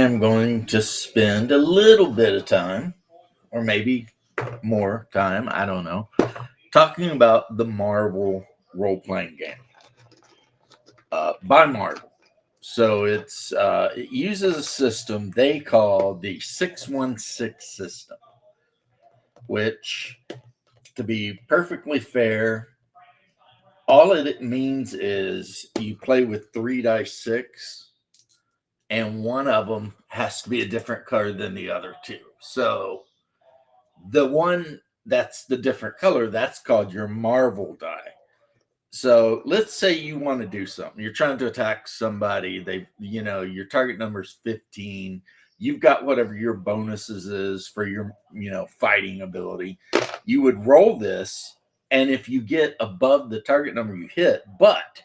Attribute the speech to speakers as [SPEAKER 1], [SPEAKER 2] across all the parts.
[SPEAKER 1] am going to spend a little bit of time, or maybe more time, I don't know, talking about the Marvel role playing game by Marvel. So it uses a system they call the 616 system, which, to be perfectly fair, all it means is you play with three dice six, and one of them has to be a different color than the other two. So the one that's the different color, that's called your Marvel die. So let's say you want to do something. You're trying to attack somebody. Your target number is 15. You've got whatever your bonuses is for your, fighting ability. You would roll this, and if you get above the target number you hit, but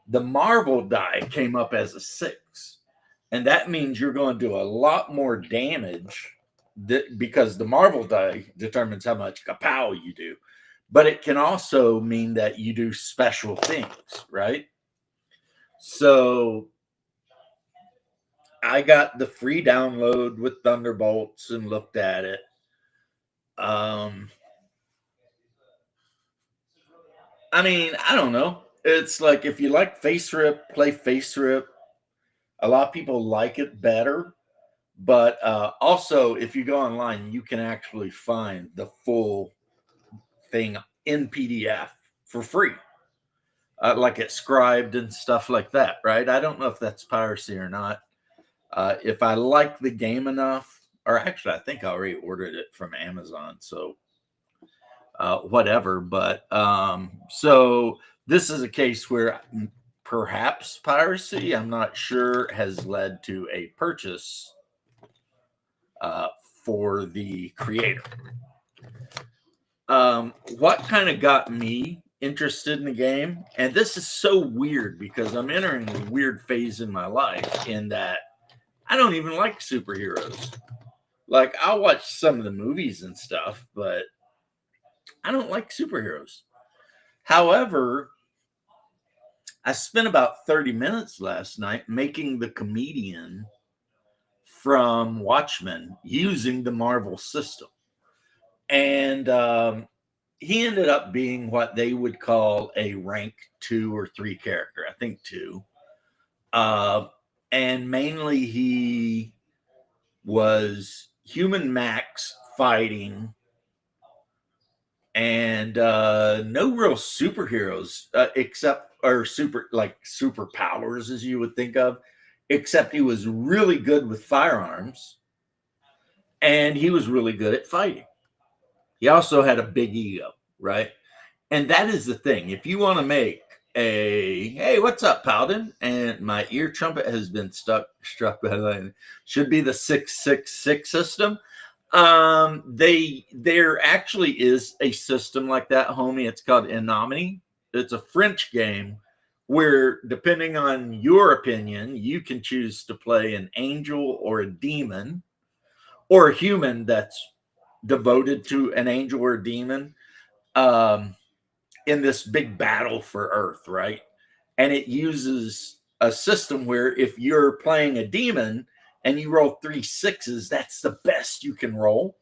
[SPEAKER 1] the Marvel die came up as a 6, and that means you're going to do a lot more damage because the Marvel die determines how much kapow you do. But it can also mean that you do special things, right? So I got the free download with Thunderbolts and looked at it. I don't know. It's like if you like Face Rip, play Face Rip. A lot of people like it better. But also, if you go online, you can actually find the full thing in PDF for free. Like it's scribed and stuff like that, right? I don't know if that's piracy or not. If I like the game enough, or actually, I think I already ordered it from Amazon, so whatever. But so this is a case where perhaps piracy, I'm not sure, has led to a purchase for the creator. What kind of got me interested in the game, and this is so weird because I'm entering a weird phase in my life in that I don't even like superheroes. Like, I'll watch some of the movies and stuff, but I don't like superheroes. However, I spent about 30 minutes last night making the comedian from Watchmen using the Marvel system. And he ended up being what they would call a rank 2 or 3 character. I think 2. And mainly he was human max fighting and no real superheroes except or superpowers as you would think of, except he was really good with firearms and he was really good at fighting. He also had a big ego, right? And that is the thing. If you want to make hey, what's up, Paladin? And my ear trumpet has been struck by lightning. Should be the 666 system. There actually is a system like that, homie. It's called Enominy. It's a French game where, depending on your opinion, you can choose to play an angel or a demon or a human that's devoted to an angel or a demon in this big battle for Earth, right? And it uses a system where if you're playing a demon and you roll 3 6s, that's the best you can roll.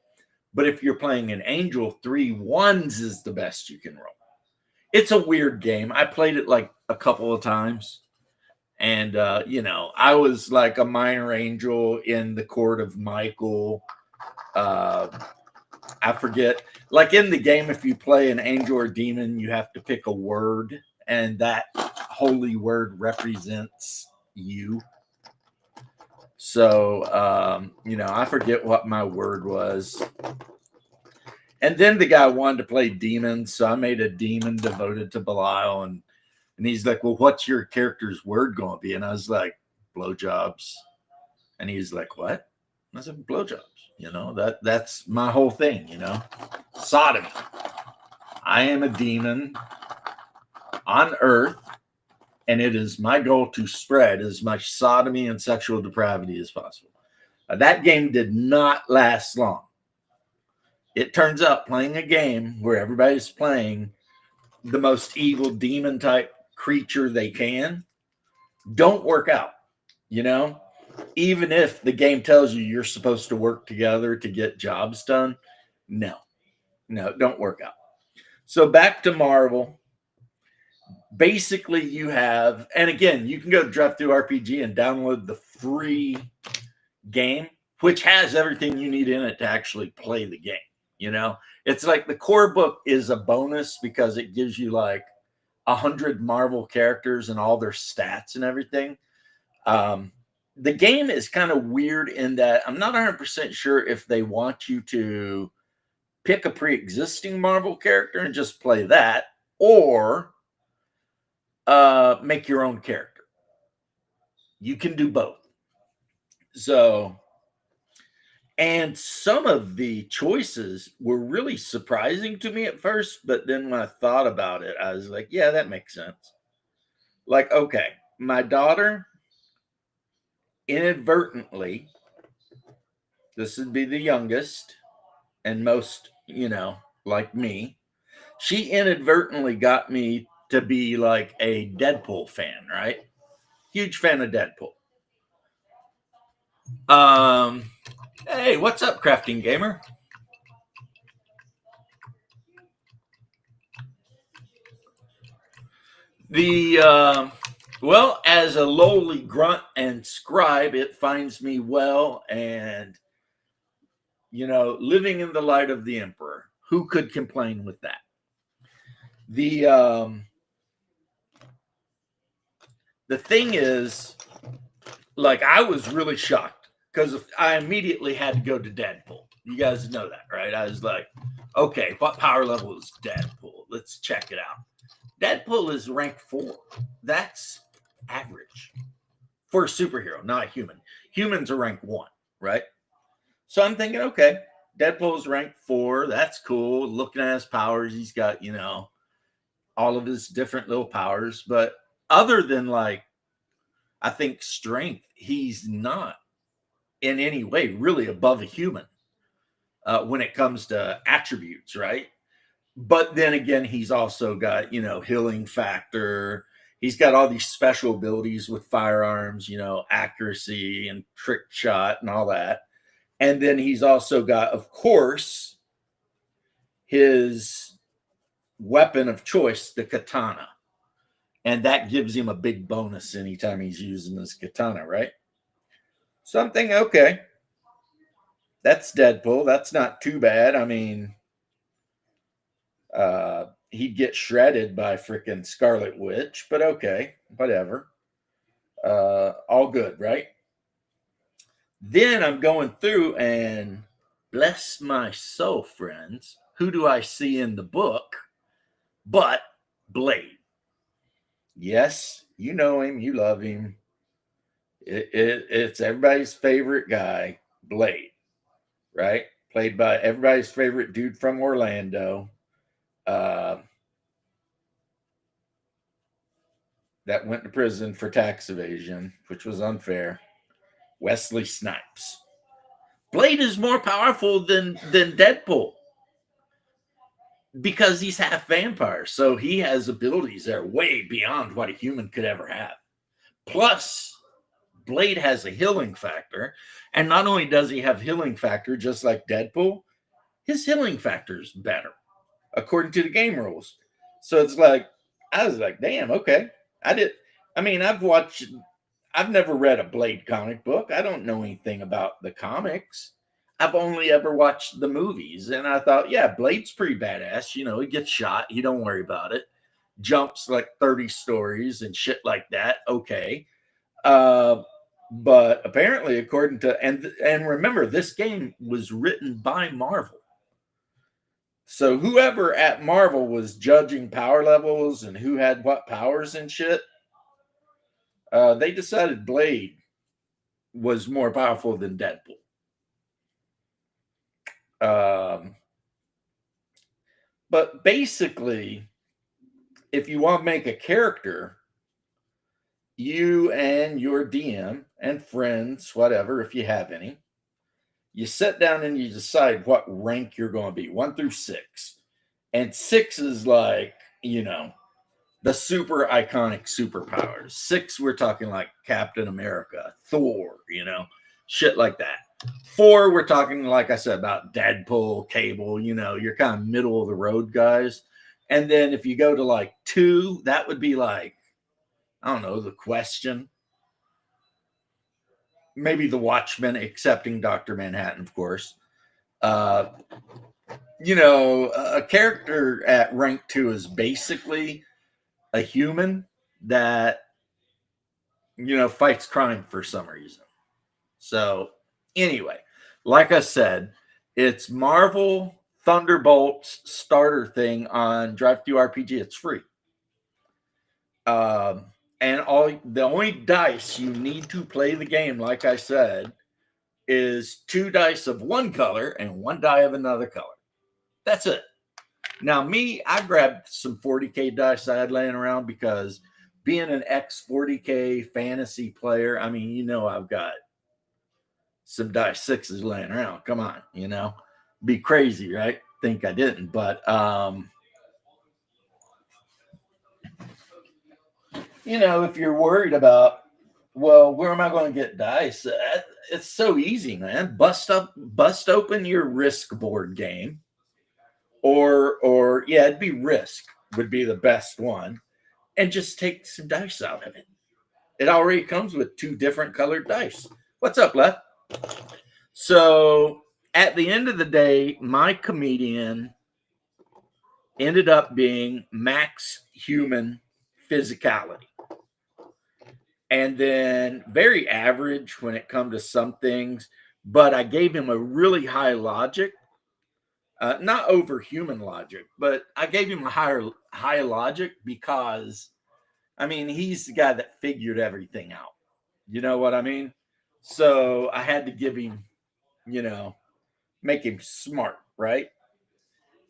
[SPEAKER 1] But if you're playing an angel, 3 1s is the best you can roll. It's a weird game. I played it like a couple of times. And, I was like a minor angel in the court of Michael. I forget. Like in the game, if you play an angel or demon, you have to pick a word. And that holy word represents you. So, I forget what my word was. And then the guy wanted to play demons. So I made a demon devoted to Belial. And he's like, well, what's your character's word going to be? And I was like, blowjobs. And he's like, what? I said, blowjobs. That's my whole thing, sodomy. I am a demon on Earth. And it is my goal to spread as much sodomy and sexual depravity as possible. That game did not last long. It turns out playing a game where everybody's playing the most evil demon type creature they can don't work out, even if the game tells you you're supposed to work together to get jobs done. No, no, don't work out. So back to Marvel. Basically, you have, and again, you can go to DriveThruRPG and download the free game, which has everything you need in it to actually play the game. You know, it's like the core book is a bonus because it gives you like 100 Marvel characters and all their stats and everything. The game is kind of weird in that I'm not 100% sure if they want you to pick a pre-existing Marvel character and just play that, or make your own character. You can do both. So, and some of the choices were really surprising to me at first, but then when I thought about it, I was like, yeah, that makes sense. Like, okay, my daughter inadvertently, this would be the youngest and most, like me, she inadvertently got me to be like a Deadpool fan, right? Huge fan of Deadpool. Hey, what's up, Crafting Gamer? Well, as a lowly grunt and scribe, it finds me well, and living in the light of the emperor. Who could complain with that? The the thing is, like, I was really shocked because I immediately had to go to Deadpool. You guys know that, right? I was like, okay, what power level is Deadpool? Let's check it out. Deadpool is rank 4. That's average for a superhero, not a human. Humans are rank 1, right? So I'm thinking, okay, Deadpool's rank 4. That's cool. Looking at his powers, he's got, all of his different little powers. But other than, like, I think strength, he's not in any way really above a human when it comes to attributes, right? But then again, he's also got, healing factor. He's got all these special abilities with firearms, accuracy and trick shot and all that. And then he's also got, of course, his weapon of choice, the katana. And that gives him a big bonus anytime he's using his katana, right? So I'm thinking, okay, that's Deadpool. That's not too bad. I mean, he'd get shredded by freaking Scarlet Witch, but okay, whatever. All good, right? Then I'm going through and bless my soul, friends. Who do I see in the book but Blade? Yes, you know him, you love him. It's everybody's favorite guy, Blade, right? Played by everybody's favorite dude from Orlando. That went to prison for tax evasion, which was unfair. Wesley Snipes. Blade is more powerful than Deadpool because he's half vampire, so he has abilities that are way beyond what a human could ever have. Plus, Blade has a healing factor, and not only does he have healing factor, just like Deadpool, his healing factor is better according to the game rules. So it's like, I was like, damn, okay. I've never read a Blade comic book. I don't know anything about the comics. I've only ever watched the movies. And I thought, yeah, Blade's pretty badass. He gets shot. You don't worry about it. Jumps like 30 stories and shit like that. Okay. But apparently, according to, and remember, this game was written by Marvel. So whoever at Marvel was judging power levels and who had what powers and shit, they decided Blade was more powerful than Deadpool. But basically, if you want to make a character, you and your DM and friends, whatever, if you have any, you sit down and you decide what rank you're going to be, 1 through 6. And 6 is like, the super iconic superpowers. 6, we're talking like Captain America, Thor, shit like that. 4, we're talking, like I said, about Deadpool, Cable, you're kind of middle of the road guys. And then if you go to like 2, that would be like, I don't know, The Question. Maybe The Watchmen, accepting Dr. Manhattan, of course. A character at rank 2 is basically a human that fights crime for some reason. So anyway, like I said, it's Marvel Thunderbolts starter thing on DriveThruRPG. It's free. And the only dice you need to play the game, like I said, is 2 dice of one color and 1 die of another color. That's it. Now, me, I grabbed some 40K dice I had laying around because being an ex 40K fantasy player, I mean, I've got some dice 6s laying around. Come on, be crazy, right? Think I didn't, but if you're worried about, well, where am I going to get dice? It's so easy, man. Bust open your Risk board game, or yeah, it'd be Risk would be the best one, and just take some dice out of it. It already comes with 2 different colored dice. What's up, Lef? So at the end of the day, my comedian ended up being max human physicality. And then very average when it comes to some things, but I gave him a really high logic, not overhuman logic, but I gave him a high logic because, I mean, he's the guy that figured everything out. You know what I mean? So I had to give him, make him smart, right?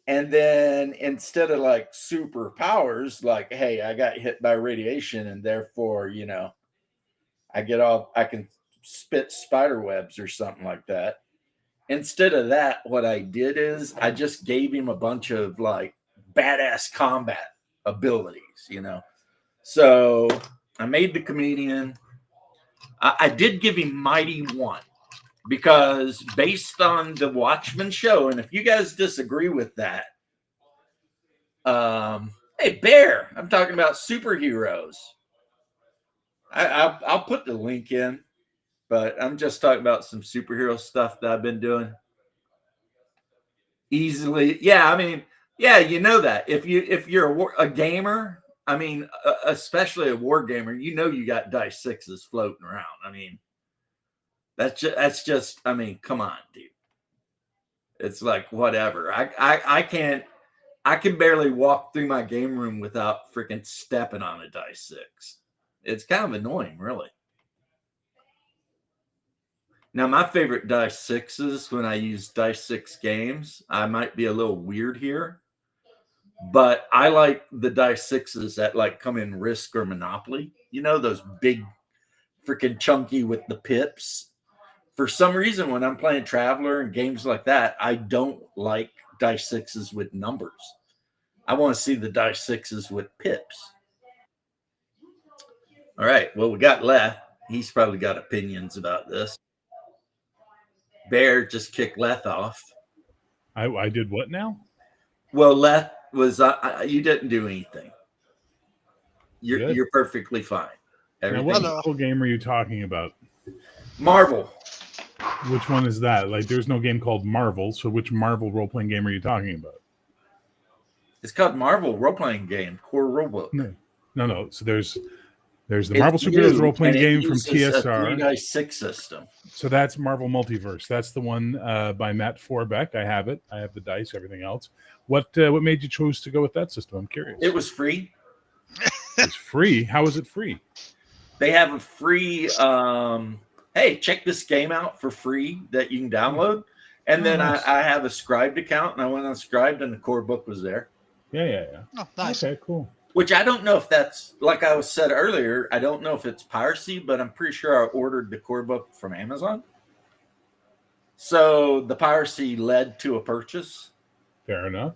[SPEAKER 1] And then instead of like superpowers, like, hey, I got hit by radiation and therefore, I can spit spider webs or something like that. Instead of that, what I did is I just gave him a bunch of like badass combat abilities. So I made the comedian. I did give him Mighty One because based on the Watchmen show, and if you guys disagree with that, hey, Bear, I'm talking about superheroes. I'll put the link in, but I'm just talking about some superhero stuff that I've been doing. Easily, yeah. I mean, yeah, that if you're a gamer, I mean, especially a war gamer, you got dice 6s floating around. I mean, that's just. I mean, come on, dude. It's like whatever. I can't. I can barely walk through my game room without freaking stepping on a dice 6. It's kind of annoying, really. Now, my favorite dice 6s when I use dice 6 games, I might be a little weird here, but I like the dice 6s that like come in Risk or Monopoly. Those big freaking chunky with the pips. For some reason, when I'm playing Traveler and games like that, I don't like dice 6s with numbers. I want to see the dice 6s with pips. All right. Well, we got Leth. He's probably got opinions about this. Bear just kicked Leth off.
[SPEAKER 2] I did what now?
[SPEAKER 1] Well, Leth was you didn't do anything. You're perfectly fine.
[SPEAKER 2] Now, what game are you talking about?
[SPEAKER 1] Marvel.
[SPEAKER 2] Which one is that? Like, there's no game called Marvel. So, which Marvel role playing game are you talking about?
[SPEAKER 1] It's called Marvel role playing game. Core Rulebook.
[SPEAKER 2] No. So there's the Marvel Superheroes role playing game from TSR.
[SPEAKER 1] 3x6 system.
[SPEAKER 2] So that's Marvel Multiverse. That's the one by Matt Forbeck. I have it. I have the dice, everything else. What made you choose to go with that system? I'm curious.
[SPEAKER 1] It was free.
[SPEAKER 2] It's free. How is it free?
[SPEAKER 1] They have a free. Hey, check this game out for free that you can download. And then nice. I have a Scribd account, and I went on Scribd, and the core book was there.
[SPEAKER 2] Yeah.
[SPEAKER 3] Oh, nice.
[SPEAKER 2] Okay, cool.
[SPEAKER 1] Which I don't know if that's, like I said earlier, I don't know if it's piracy, but I'm pretty sure I ordered the core book from Amazon. So the piracy led to a purchase.
[SPEAKER 2] Fair enough.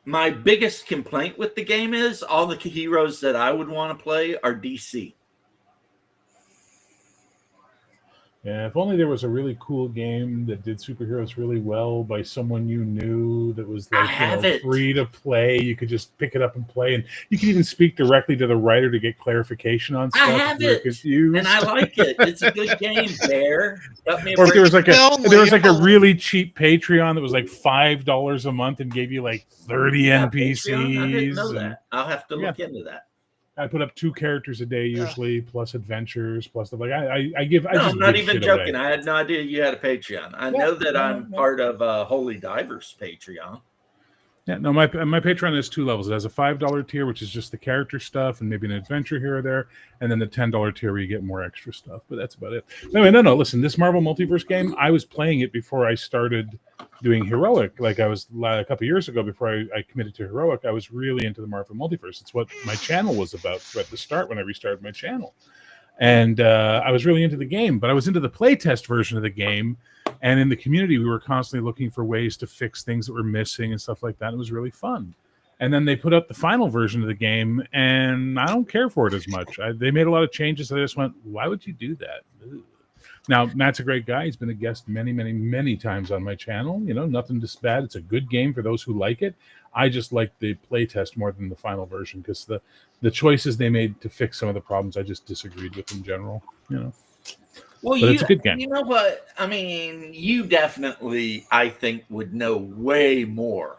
[SPEAKER 1] My biggest complaint with the game is all the heroes that I would want to play are DC.
[SPEAKER 2] Yeah, if only there was a really cool game that did superheroes really well by someone you knew that was
[SPEAKER 1] I
[SPEAKER 2] like,
[SPEAKER 1] have it.
[SPEAKER 2] free to play. You could just pick it up and play, and you could even speak directly to the writer to get clarification on stuff.
[SPEAKER 1] I have
[SPEAKER 2] if you're
[SPEAKER 1] it,
[SPEAKER 2] confused.
[SPEAKER 1] and I like it. It's a good game, Bear. Got me a
[SPEAKER 2] Or if there was like a
[SPEAKER 3] Only-
[SPEAKER 2] really cheap Patreon that was like $5 a month and gave you like 30
[SPEAKER 1] Yeah,
[SPEAKER 2] NPCs.
[SPEAKER 1] Patreon? I didn't know
[SPEAKER 2] and
[SPEAKER 1] that. I'll have to look into that.
[SPEAKER 2] I put up 2 characters a day
[SPEAKER 3] Yeah.
[SPEAKER 2] usually, plus adventures, plus stuff like I
[SPEAKER 1] No,
[SPEAKER 2] just
[SPEAKER 1] I'm not
[SPEAKER 2] give
[SPEAKER 1] even
[SPEAKER 2] shit
[SPEAKER 1] joking.
[SPEAKER 2] away.
[SPEAKER 1] I had no idea you had a Patreon. I
[SPEAKER 2] Yeah,
[SPEAKER 1] know that I'm
[SPEAKER 2] yeah.
[SPEAKER 1] part of Holy Divers Patreon.
[SPEAKER 2] Yeah, no, my Patreon has 2 levels. It has a $5 tier, which is just the character stuff and maybe an adventure here or there, and then the $10 tier where you get more extra stuff. But that's about it. Anyway, no. Listen, this Marvel Multiverse game, I was playing it before I started doing Heroic. Like I was a couple years ago before I committed to Heroic. I was really into the Marvel Multiverse. It's what my channel was about at the start when I restarted my channel. And I was really into the game, but I was into the playtest version of the game. And in the community, we were constantly looking for ways to fix things that were missing and stuff like that. It was really fun. And then they put up the final version of the game, and I don't care for it as much. They made a lot of changes. I just went, why would you do that? Ugh. Now, Matt's a great guy. He's been a guest many, many, many times on my channel. Nothing just bad. It's a good game for those who like it. I just like the playtest more than the final version because the choices they made to fix some of the problems I just disagreed with in general.
[SPEAKER 1] Well,
[SPEAKER 2] But it's a good game.
[SPEAKER 1] You know what? I mean, you definitely, I think, would know way more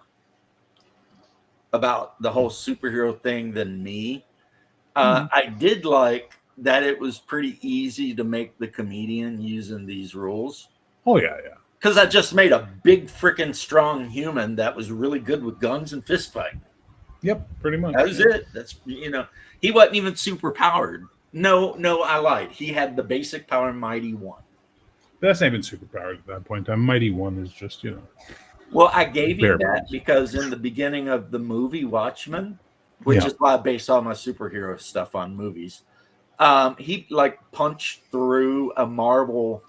[SPEAKER 1] about the whole superhero thing than me. I did like that it was pretty easy to make the comedian using these rules.
[SPEAKER 2] Oh, yeah.
[SPEAKER 1] Because I just made a big freaking strong human that was really good with guns and fist fighting.
[SPEAKER 2] Yep, pretty much.
[SPEAKER 1] That was it. That's he wasn't even super powered. No, I lied. He had the basic power Mighty 1.
[SPEAKER 2] That's not even superpowered at that point in time. Mighty 1 is just,
[SPEAKER 1] Well, I gave you
[SPEAKER 2] Bare
[SPEAKER 1] that
[SPEAKER 2] bones.
[SPEAKER 1] because in the beginning of the movie Watchmen, which
[SPEAKER 2] Yeah.
[SPEAKER 1] is why I base all my superhero stuff on movies, he like punched through a marble.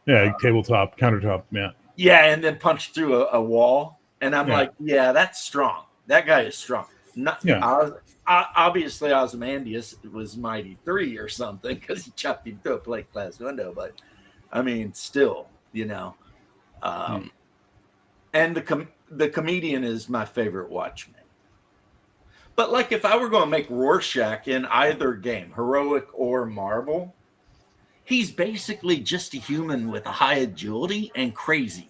[SPEAKER 2] Yeah, tabletop, countertop, yeah.
[SPEAKER 1] Yeah, and then punched through a wall. And I'm
[SPEAKER 2] Yeah.
[SPEAKER 1] like, yeah, that's strong. That guy is strong.
[SPEAKER 2] Yeah.
[SPEAKER 1] Obviously, Ozymandias was Mighty 3 or something because he chopped him through a plate glass window. But I mean, still, And the comedian is my favorite Watchmen. But like, if I were going to make Rorschach in either game, Heroic or Marvel, he's basically just a human with a high agility and crazy.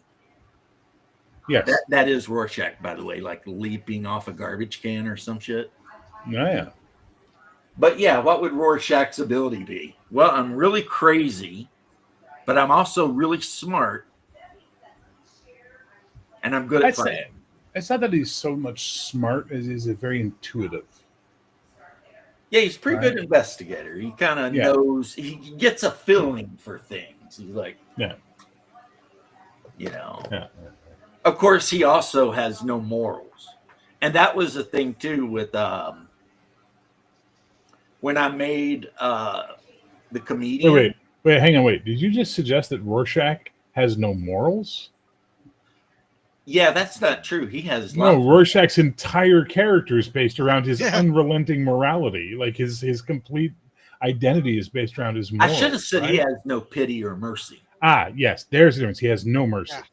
[SPEAKER 2] Yes.
[SPEAKER 1] That is Rorschach, by the way, like leaping off a garbage can or some shit.
[SPEAKER 2] Yeah.
[SPEAKER 1] But yeah, what would Rorschach's ability be? Well, I'm really crazy, but I'm also really smart, and I'm good at fighting.
[SPEAKER 2] It's not that he's so much smart as he's very intuitive.
[SPEAKER 1] Yeah, he's a pretty
[SPEAKER 2] Right.
[SPEAKER 1] good investigator. He kind of
[SPEAKER 2] Yeah.
[SPEAKER 1] knows. He gets a feeling for things. He's like,
[SPEAKER 2] Yeah.
[SPEAKER 1] Yeah. Of course, he also has no morals, and that was the thing too with when I made the comedian.
[SPEAKER 2] Wait, hang on, wait. Did you just suggest that Rorschach has no morals?
[SPEAKER 1] Yeah, that's not true. He has
[SPEAKER 2] No,
[SPEAKER 1] lots.
[SPEAKER 2] Rorschach's entire character is based around his
[SPEAKER 3] Yeah.
[SPEAKER 2] unrelenting morality. Like his complete identity is based around his
[SPEAKER 1] I
[SPEAKER 2] morals.
[SPEAKER 1] should have said he
[SPEAKER 2] right?
[SPEAKER 1] has no pity or mercy.
[SPEAKER 2] Yes, there's the difference. He has no mercy.
[SPEAKER 3] Yeah.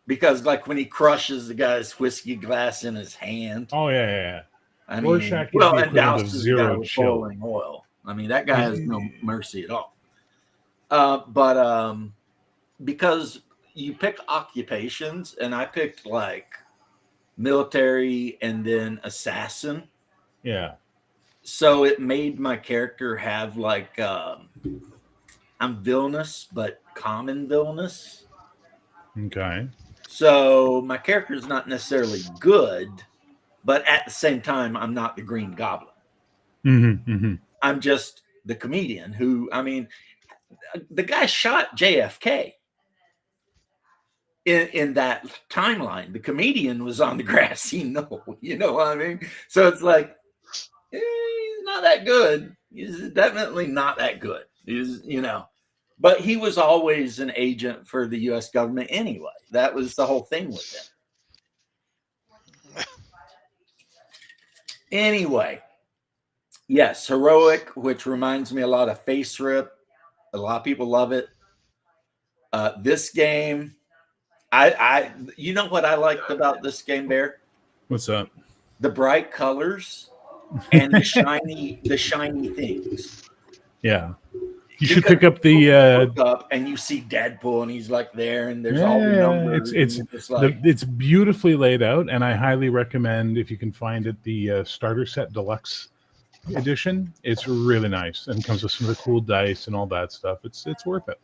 [SPEAKER 1] Because like when he crushes the guy's whiskey glass in his hand,
[SPEAKER 2] Oh, yeah.
[SPEAKER 1] I mean,
[SPEAKER 2] Rorschach is
[SPEAKER 1] well,
[SPEAKER 2] the
[SPEAKER 1] and
[SPEAKER 2] equivalent of
[SPEAKER 1] douses the guy
[SPEAKER 2] zero
[SPEAKER 1] with
[SPEAKER 2] chill.
[SPEAKER 1] boiling oil. I mean, that guy has no mercy at all. But because you pick occupations, and I picked like military and then assassin,
[SPEAKER 2] Yeah.
[SPEAKER 1] so it made my character have like I'm villainous, but common villainous.
[SPEAKER 2] Okay.
[SPEAKER 1] So my character is not necessarily good, but at the same time, I'm not the Green Goblin.
[SPEAKER 2] Mm-hmm.
[SPEAKER 1] I'm just the comedian who, I mean, the guy shot JFK in that timeline. The comedian was on the grassy knoll, you know what I mean? So it's like, he's not that good. He's definitely not that good. But he was always an agent for the U.S. government anyway. That was the whole thing with him. Anyway, yes, Heroic, which reminds me a lot of Face Rip. A lot of people love it. This game, you know what I liked about this game, Bear?
[SPEAKER 2] What's up?
[SPEAKER 1] The bright colors and the shiny things.
[SPEAKER 2] Yeah. You should pick up the
[SPEAKER 1] look up and you see Deadpool and he's like there and there's
[SPEAKER 2] yeah,
[SPEAKER 1] all the numbers.
[SPEAKER 2] it's
[SPEAKER 1] just like,
[SPEAKER 2] it's beautifully laid out, and I highly recommend, if you can find it, the starter set deluxe edition. It's really nice and comes with some of the cool dice and all that stuff. It's worth it.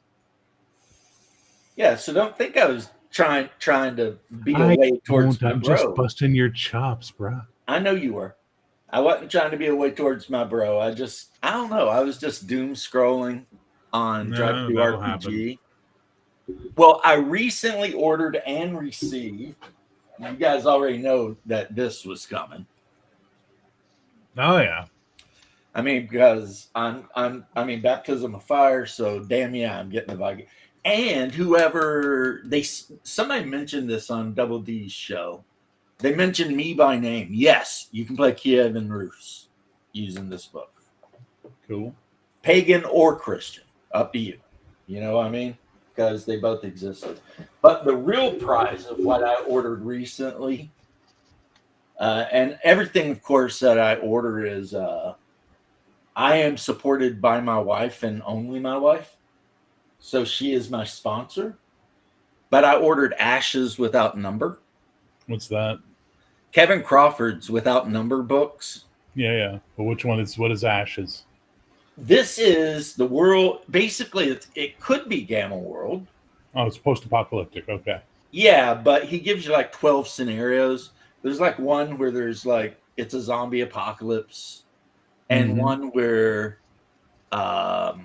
[SPEAKER 1] Yeah, so don't think I was trying to be a way towards my
[SPEAKER 2] I'm
[SPEAKER 1] bro.
[SPEAKER 2] just busting your chops, bro.
[SPEAKER 1] I know you were. I wasn't trying to be a way towards my bro. I don't know. I was just doom scrolling on Drive Through RPG. Well, I recently ordered and received. You guys already know that this was coming.
[SPEAKER 2] Oh yeah.
[SPEAKER 1] I mean, because I'm baptism of fire, so damn yeah, I'm getting the Viking. And somebody mentioned this on Double D's show. They mentioned me by name. Yes, you can play Kiev and Rus using this book.
[SPEAKER 2] Cool.
[SPEAKER 1] Pagan or Christian, up to you. You know what I mean? Because they both existed. But the real prize of what I ordered recently, and everything, of course, that I order is I am supported by my wife and only my wife. So she is my sponsor. But I ordered Ashes Without Number.
[SPEAKER 2] What's that?
[SPEAKER 1] Kevin Crawford's Without Number books.
[SPEAKER 2] Yeah. But what is Ashes?
[SPEAKER 1] This is the world. Basically, it could be Gamma World.
[SPEAKER 2] Oh, it's post-apocalyptic. Okay.
[SPEAKER 1] Yeah, but he gives you like 12 scenarios. There's like one where there's like it's a zombie apocalypse, and one where the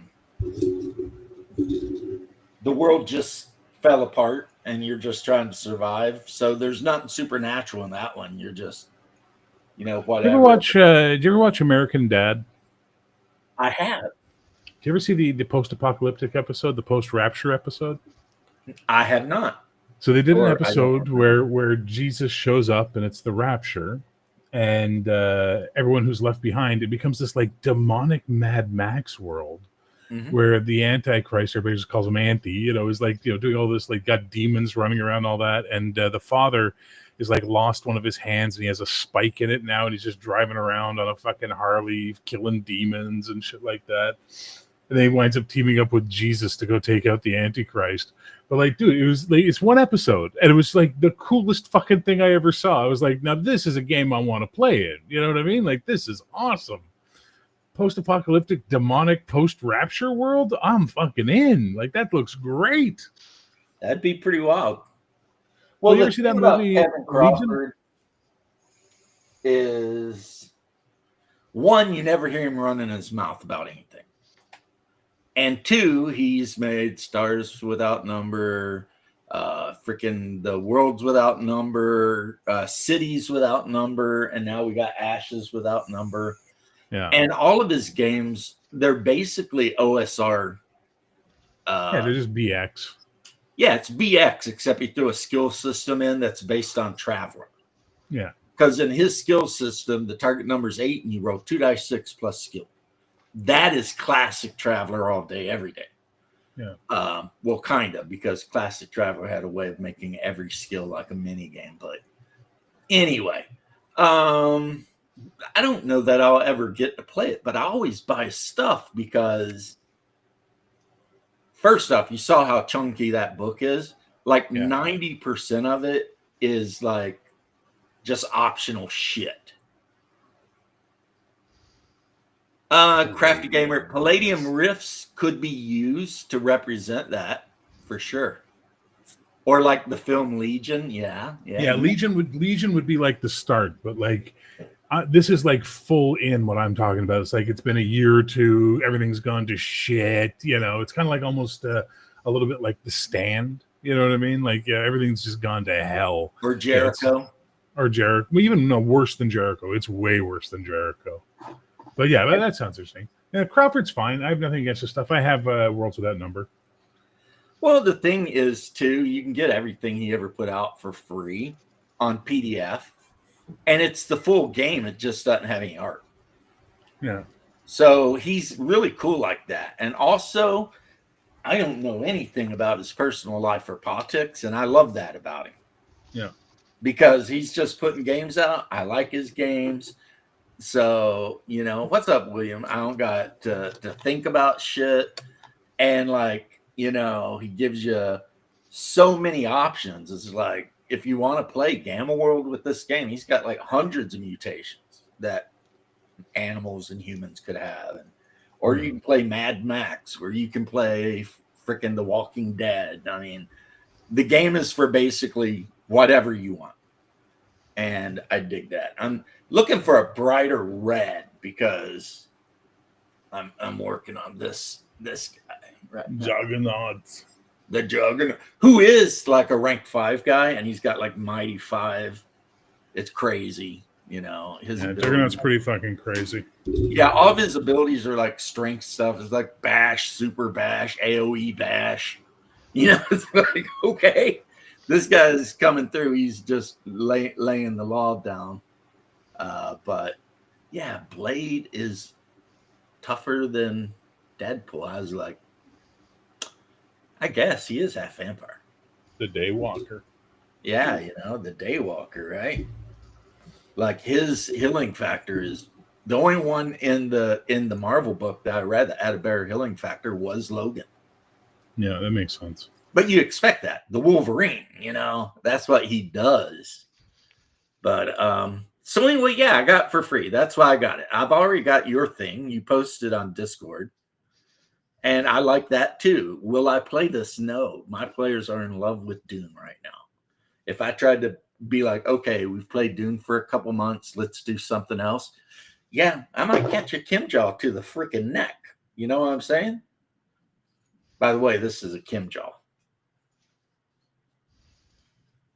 [SPEAKER 1] world just fell apart and you're just trying to survive. So there's nothing supernatural in that one. You're just, whatever.
[SPEAKER 2] Did you ever watch American Dad?
[SPEAKER 1] I have.
[SPEAKER 2] Did you ever see the post-apocalyptic episode, the post-rapture episode?
[SPEAKER 1] I have not.
[SPEAKER 2] So they did an episode where Jesus shows up and it's the rapture, and everyone who's left behind, it becomes this like demonic Mad Max world. Where the Antichrist, everybody just calls him Anti, is like, doing all this, like got demons running around, all that. And the father is like lost one of his hands and he has a spike in it now. And he's just driving around on a fucking Harley, killing demons and shit like that. And then he winds up teaming up with Jesus to go take out the Antichrist. But like, dude, it's one episode and it was like the coolest fucking thing I ever saw. I was like, now this is a game I want to play in. You know what I mean? Like, this is awesome. Post-apocalyptic demonic post-rapture world, I'm fucking in. Like, that looks great.
[SPEAKER 1] That'd be pretty wild. Well,
[SPEAKER 2] you ever see that movie
[SPEAKER 1] Kevin Crawford is one, you never hear him running his mouth about anything, and two, he's made Stars Without Number, freaking The Worlds Without Number, Cities Without Number, and now we got Ashes Without Number.
[SPEAKER 2] Yeah.
[SPEAKER 1] And all of his games, they're basically OSR.
[SPEAKER 2] They're just BX.
[SPEAKER 1] Yeah, it's BX, except he threw a skill system in that's based on Traveler.
[SPEAKER 2] Yeah.
[SPEAKER 1] Because in his skill system, the target number is 8, and you roll 2d6 plus skill. That is classic Traveler all day, every day.
[SPEAKER 2] Yeah.
[SPEAKER 1] Well, kind of, because classic Traveler had a way of making every skill like a mini game. But anyway, I don't know that I'll ever get to play it, but I always buy stuff because, first off, you saw how chunky that book is. Like 90% of it is like just optional shit. Crafty Gamer, Palladium Rifts could be used to represent that for sure. Or like the film Legion, yeah.
[SPEAKER 2] Legion would be like the start, but like this is like full in what I'm talking about. It's like it's been a year or two, everything's gone to shit. It's kind of like almost a little bit like The Stand. You know what I mean? Like everything's just gone to hell.
[SPEAKER 1] Or Jericho.
[SPEAKER 2] Well, even worse than Jericho. It's way worse than Jericho. But yeah, that sounds interesting. Yeah, Crawford's fine. I have nothing against the stuff. I have Worlds Without Number.
[SPEAKER 1] Well, the thing is, too, you can get everything he ever put out for free on PDF. and it's the full game. It just doesn't have any art.
[SPEAKER 2] Yeah.
[SPEAKER 1] So he's really cool like that. And also, I don't know anything about his personal life or politics, and I love that about him.
[SPEAKER 2] Yeah.
[SPEAKER 1] Because he's just putting games out. I like his games. So, what's up, William? I don't got to think about shit. And, like, he gives you so many options. It's like, if you want to play Gamma World with this game, he's got like hundreds of mutations that animals and humans could have. Or you can play Mad Max, or you can play freaking The Walking Dead. I mean, the game is for basically whatever you want. And I dig that. I'm looking for a brighter red because I'm working on this guy right now.
[SPEAKER 2] Juggernauts.
[SPEAKER 1] The Juggernaut, who is like a rank 5 guy, and he's got like Mighty 5. It's crazy, his
[SPEAKER 2] Juggernaut's pretty fucking crazy.
[SPEAKER 1] Yeah, all of his abilities are like strength stuff. It's like bash, super bash, AoE bash. It's like, okay, this guy's coming through. He's just laying the law down. But yeah, Blade is tougher than Deadpool. I was like, I guess he is half vampire.
[SPEAKER 2] The Daywalker.
[SPEAKER 1] Yeah, the Daywalker, right? Like his healing factor is the only one in the Marvel book that I read that had a better healing factor was Logan.
[SPEAKER 2] Yeah, that makes sense.
[SPEAKER 1] But you expect that. The Wolverine, that's what he does. But so anyway, yeah, I got it for free. That's why I got it. I've already got your thing. You posted on Discord. And I like that too. Will I play this? No. My players are in love with Dune right now. If I tried to be like, okay, we've played Dune for a couple months, let's do something else. Yeah, I might catch a Kimjaw to the freaking neck. You know what I'm saying? By the way, this is a Kimjaw.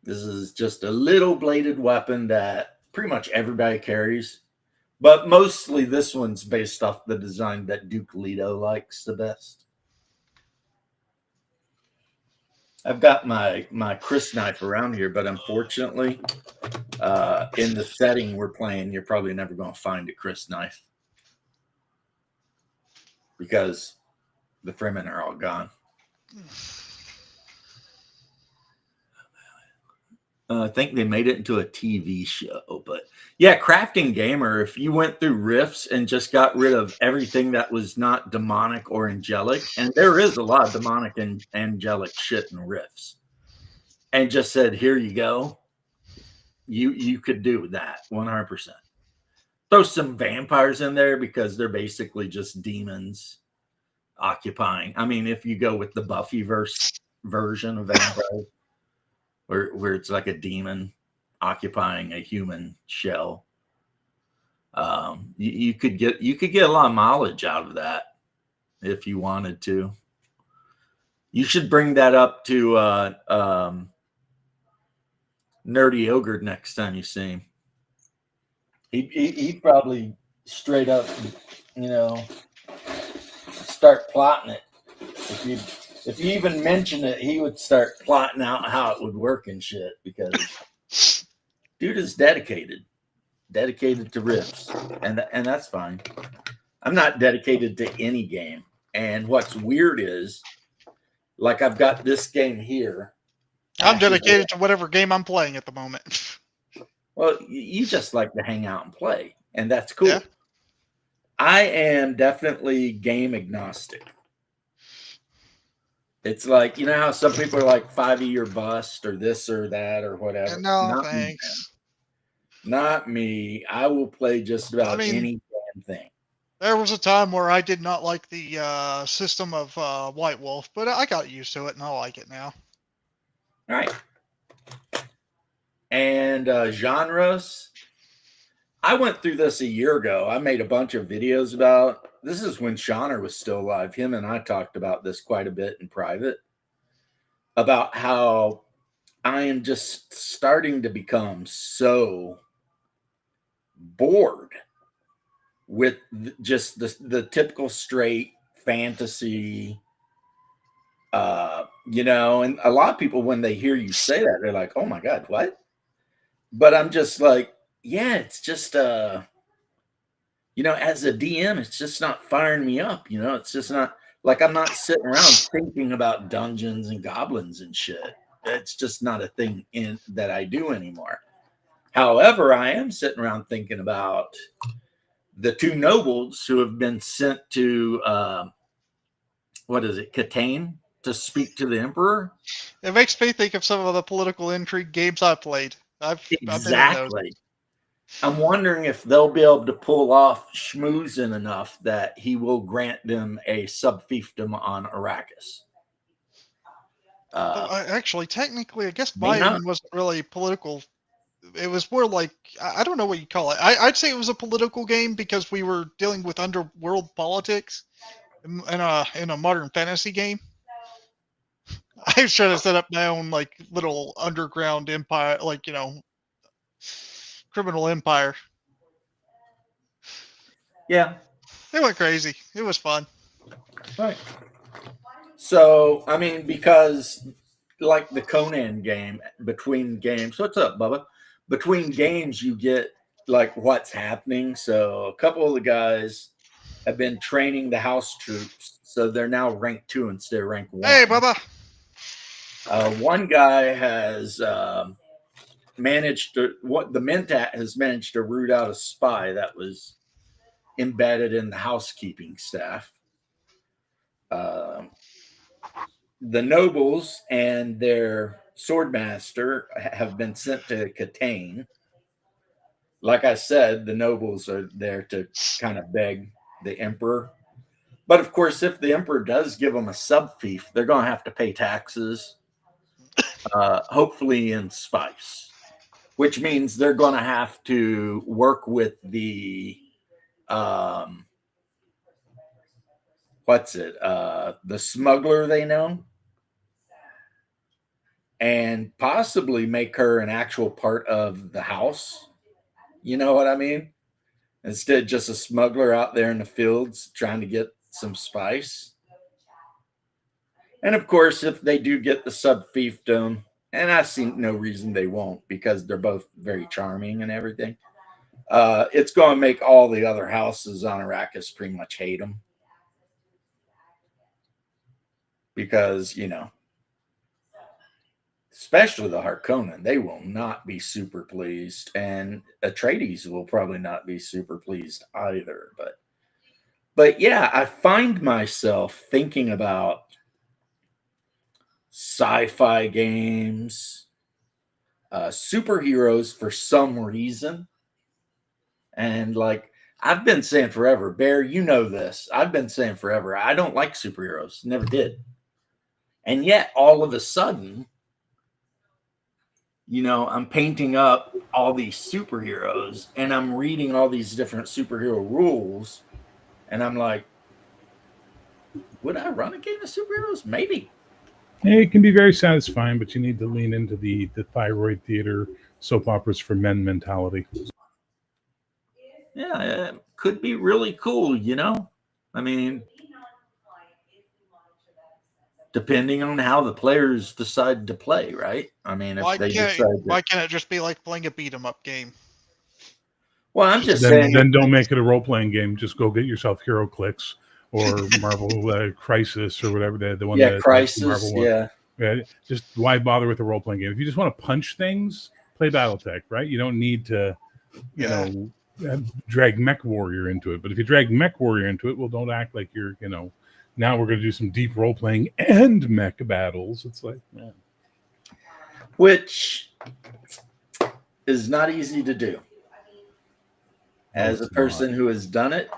[SPEAKER 1] This is just a little bladed weapon that pretty much everybody carries. But mostly this one's based off the design that Duke Leto likes the best. I've got my Chris knife around here, but unfortunately, in the setting we're playing, you're probably never going to find a Chris knife because the Fremen are all gone. I think they made it into a TV show, but yeah, Crafting Gamer, if you went through Rifts and just got rid of everything that was not demonic or angelic, and there is a lot of demonic and angelic shit in Rifts, and just said, here you go, you could do that 100%. Throw some vampires in there because they're basically just demons occupying. I mean, if you go with the Buffyverse version of vampires, where it's like a demon occupying a human shell. You could get a lot of mileage out of that if you wanted to. You should bring that up to Nerdy Ogre next time you see him. He'd probably straight up, start plotting it. If you even mention it, he would start plotting out how it would work and shit because dude is dedicated to Rifts, and that's fine. I'm not dedicated to any game. And what's weird is, like, I've got this game here.
[SPEAKER 3] I'm dedicated to whatever game I'm playing at the moment.
[SPEAKER 1] Well, you just like to hang out and play, and that's cool.
[SPEAKER 3] Yeah.
[SPEAKER 1] I am definitely game agnostic. It's like, how some people are like 5E or bust or this or that or whatever.
[SPEAKER 3] No,
[SPEAKER 1] Not
[SPEAKER 3] thanks.
[SPEAKER 1] Me, not me. I will play just about any damn thing.
[SPEAKER 3] There was a time where I did not like the system of White Wolf, but I got used to it and I like it now.
[SPEAKER 1] All right. And genres. I went through this a year ago. I made a bunch of videos about. This is when Shawner was still alive. Him and I talked about this quite a bit in private. About how I am just starting to become so bored with just the typical straight fantasy. And a lot of people, when they hear you say that, they're like, oh my God, what? But I'm just like, yeah, it's just as a DM, it's just not firing me up. It's just not like I'm not sitting around thinking about dungeons and goblins and shit. It's just not a thing in that I do anymore. However, I am sitting around thinking about the two nobles who have been sent to what is it, Catane, to speak to the emperor.
[SPEAKER 3] It makes me think of some of the political intrigue games I played. I've been in those.
[SPEAKER 1] Exactly. I'm wondering if they'll be able to pull off schmoozing enough that he will grant them a sub-fiefdom on Arrakis.
[SPEAKER 3] Actually, technically, I guess
[SPEAKER 1] May not.
[SPEAKER 3] mine wasn't really political. It was more like I don't know what you call it. I'd say it was a political game because we were dealing with underworld politics in a modern fantasy game. I was trying to set up my own like little underground empire, like criminal empire.
[SPEAKER 1] Yeah.
[SPEAKER 3] It went crazy. It was fun.
[SPEAKER 1] Right. So, I mean, because like the Conan game, between games, what's up, Bubba? Between games, you get like what's happening. So, a couple of the guys have been training the house troops, so they're now rank 2 instead of rank 1.
[SPEAKER 3] Hey, Bubba.
[SPEAKER 1] One guy has managed to, what the Mentat has managed to root out a spy that was embedded in the housekeeping staff. The nobles and their swordmaster have been sent to Catane. Like I said, the nobles are there to kind of beg the emperor. But of course, if the emperor does give them a sub-fief, they're going to have to pay taxes, hopefully in spice, which means they're going to have to work with the the smuggler they know, and possibly make her an actual part of the house. You know what I mean? Instead, just a smuggler out there in the fields trying to get some spice. And of course, if they do get the sub-fiefdom, and I see no reason they won't because they're both very charming and everything, it's going to make all the other houses on Arrakis pretty much hate them. Because, especially the Harkonnen, they will not be super pleased. And Atreides will probably not be super pleased either. But yeah, I find myself thinking about sci-fi games, superheroes for some reason. And like I've been saying forever, Bear, you know this. I've been saying forever, I don't like superheroes. Never did. And yet all of a sudden, I'm painting up all these superheroes and I'm reading all these different superhero rules. And I'm like, would I run a game of superheroes? Maybe.
[SPEAKER 2] It can be very satisfying, but you need to lean into the thyroid theater soap operas for men mentality.
[SPEAKER 1] Yeah, it could be really cool, I mean, depending on how the players decide to play, right? I mean, if
[SPEAKER 3] why can't it just be like playing a beat 'em up game?
[SPEAKER 1] Well, I'm just saying.
[SPEAKER 2] Then don't make it a role playing game. Just go get yourself HeroClix or Marvel Crisis or whatever the one.
[SPEAKER 1] Yeah, Crisis. Yeah.
[SPEAKER 2] Just why bother with a role playing game? If you just want to punch things, play BattleTech, right? You don't need to, drag Mech Warrior into it. But if you drag Mech Warrior into it, well, don't act like you're, now we're going to do some deep role playing and mech battles. It's like, man.
[SPEAKER 1] Which is not easy to do. As a person who has done it,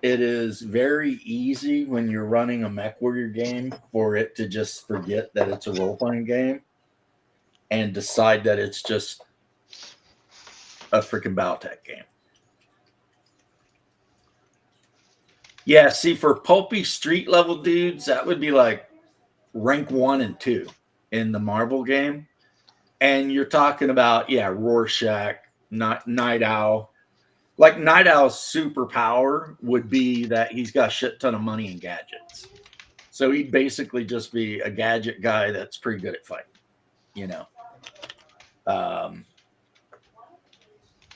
[SPEAKER 1] it is very easy when you're running a Mech Warrior game for it to just forget that it's a role-playing game and decide that it's just a freaking BattleTech game. Yeah, see, for pulpy street level dudes, that would be like rank 1 and 2 in the Marvel game. And you're talking about, Rorschach, Night Owl. Like Night Owl's superpower would be that he's got a shit ton of money and gadgets. So he'd basically just be a gadget guy that's pretty good at fighting,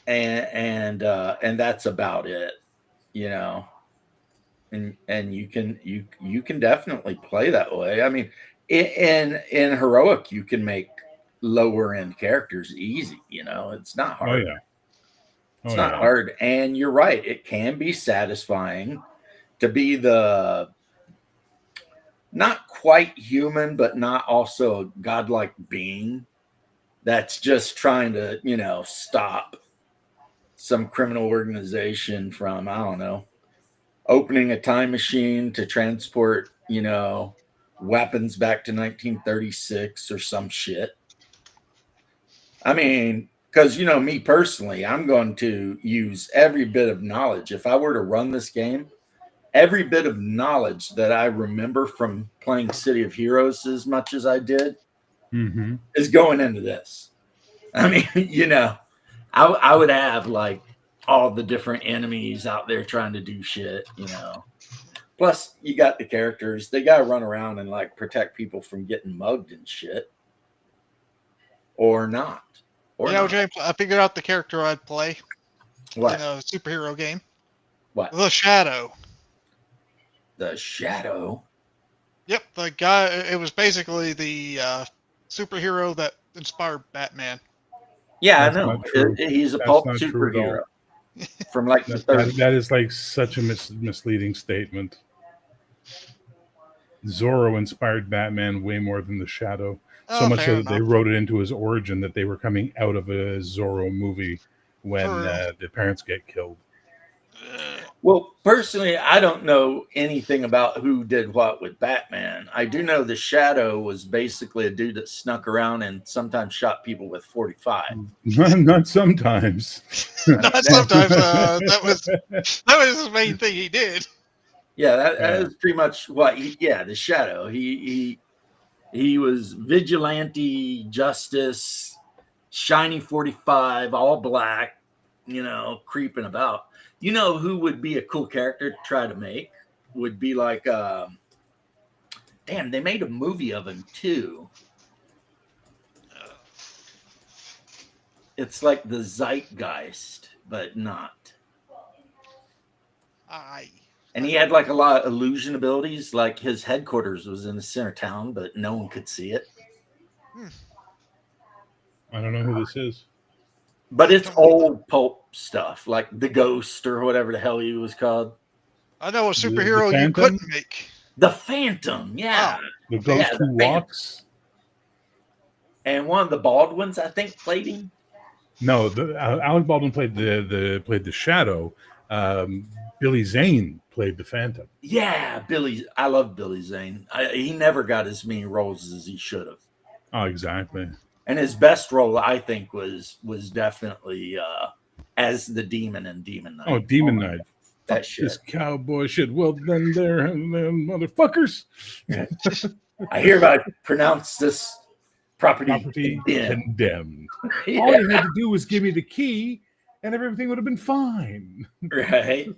[SPEAKER 1] and that's about it, you know. And you can definitely play that way. I mean, in heroic, you can make lower end characters easy. You know, it's not
[SPEAKER 2] Oh
[SPEAKER 1] hard.
[SPEAKER 2] yeah.
[SPEAKER 1] It's
[SPEAKER 2] Oh
[SPEAKER 1] not
[SPEAKER 2] yeah.
[SPEAKER 1] hard, and you're right. It can be satisfying to be the not quite human, but not also a godlike being that's just trying to, you know, stop some criminal organization from, I don't know, opening a time machine to transport, you know, weapons back to 1936 or some shit. I mean, because, you know, me personally, I'm going to use every bit of knowledge. If I were to run this game, every bit of knowledge that I remember from playing City of Heroes as much as I did
[SPEAKER 2] Mm-hmm.
[SPEAKER 1] is going into this. I mean, you know, I would have like all the different enemies out there trying to do shit, you know. Plus, you got the characters. They got to run around and like protect people from getting mugged and shit. Or not. Or
[SPEAKER 3] You know,
[SPEAKER 1] not.
[SPEAKER 3] James, I figured out the character I'd play
[SPEAKER 1] What?
[SPEAKER 3] in a superhero game.
[SPEAKER 1] What?
[SPEAKER 3] The Shadow.
[SPEAKER 1] The Shadow.
[SPEAKER 3] Yep, the guy. It was basically the superhero that inspired Batman.
[SPEAKER 1] Yeah,
[SPEAKER 2] That's
[SPEAKER 1] I know.
[SPEAKER 2] not true.
[SPEAKER 1] He's a
[SPEAKER 2] That's
[SPEAKER 1] pulp
[SPEAKER 2] not true at all.
[SPEAKER 1] superhero from like the
[SPEAKER 2] That,
[SPEAKER 1] 30s.
[SPEAKER 2] that is like such a misleading statement. Zorro inspired Batman way more than the Shadow. So
[SPEAKER 3] Oh,
[SPEAKER 2] much so
[SPEAKER 3] fair
[SPEAKER 2] that they
[SPEAKER 3] enough.
[SPEAKER 2] wrote it into his origin that they were coming out of a Zorro movie when
[SPEAKER 3] True.
[SPEAKER 2] the parents get killed.
[SPEAKER 1] Well, personally, I don't know anything about who did what with Batman. I do know the Shadow was basically a dude that snuck around and sometimes shot people with 45.
[SPEAKER 2] Not sometimes.
[SPEAKER 3] Not sometimes. That was his main thing he did.
[SPEAKER 1] Yeah, that
[SPEAKER 2] Yeah.
[SPEAKER 1] is pretty much what. The Shadow. He was vigilante justice, shiny 45, all black. You know, creeping about. You know who would be a cool character to try to make? Would be like, damn, they made a movie of him too. It's like the Zeitgeist, but not. And he had like a lot of illusion abilities. Like his headquarters was in the center of town, but no one could see it.
[SPEAKER 2] I don't know who this is.
[SPEAKER 1] But it's old pulp stuff, like the Ghost or whatever the hell he was called.
[SPEAKER 3] I know a
[SPEAKER 2] The
[SPEAKER 3] superhero you
[SPEAKER 2] Phantom?
[SPEAKER 3] couldn't make.
[SPEAKER 1] The Phantom, yeah.
[SPEAKER 2] The Ghost
[SPEAKER 1] the
[SPEAKER 2] Who
[SPEAKER 1] Phantom.
[SPEAKER 2] Walks?
[SPEAKER 1] And one of the Baldwins, I think, played him.
[SPEAKER 2] No, Alec Baldwin played the Shadow. Billy Zane played the Phantom.
[SPEAKER 1] Yeah, I love Billy Zane. He never got as many roles as he should have.
[SPEAKER 2] Oh, exactly.
[SPEAKER 1] And his best role, I think, was definitely as the demon in Demon Knight.
[SPEAKER 2] Oh, Demon Knight.
[SPEAKER 1] That
[SPEAKER 2] Fuck
[SPEAKER 1] shit.
[SPEAKER 2] this cowboy shit. Well, then there, motherfuckers.
[SPEAKER 1] I hereby pronounce this property condemned.
[SPEAKER 2] Condemned.
[SPEAKER 1] Yeah,
[SPEAKER 2] All you had to do was give me the key, and everything would have been fine.
[SPEAKER 1] right.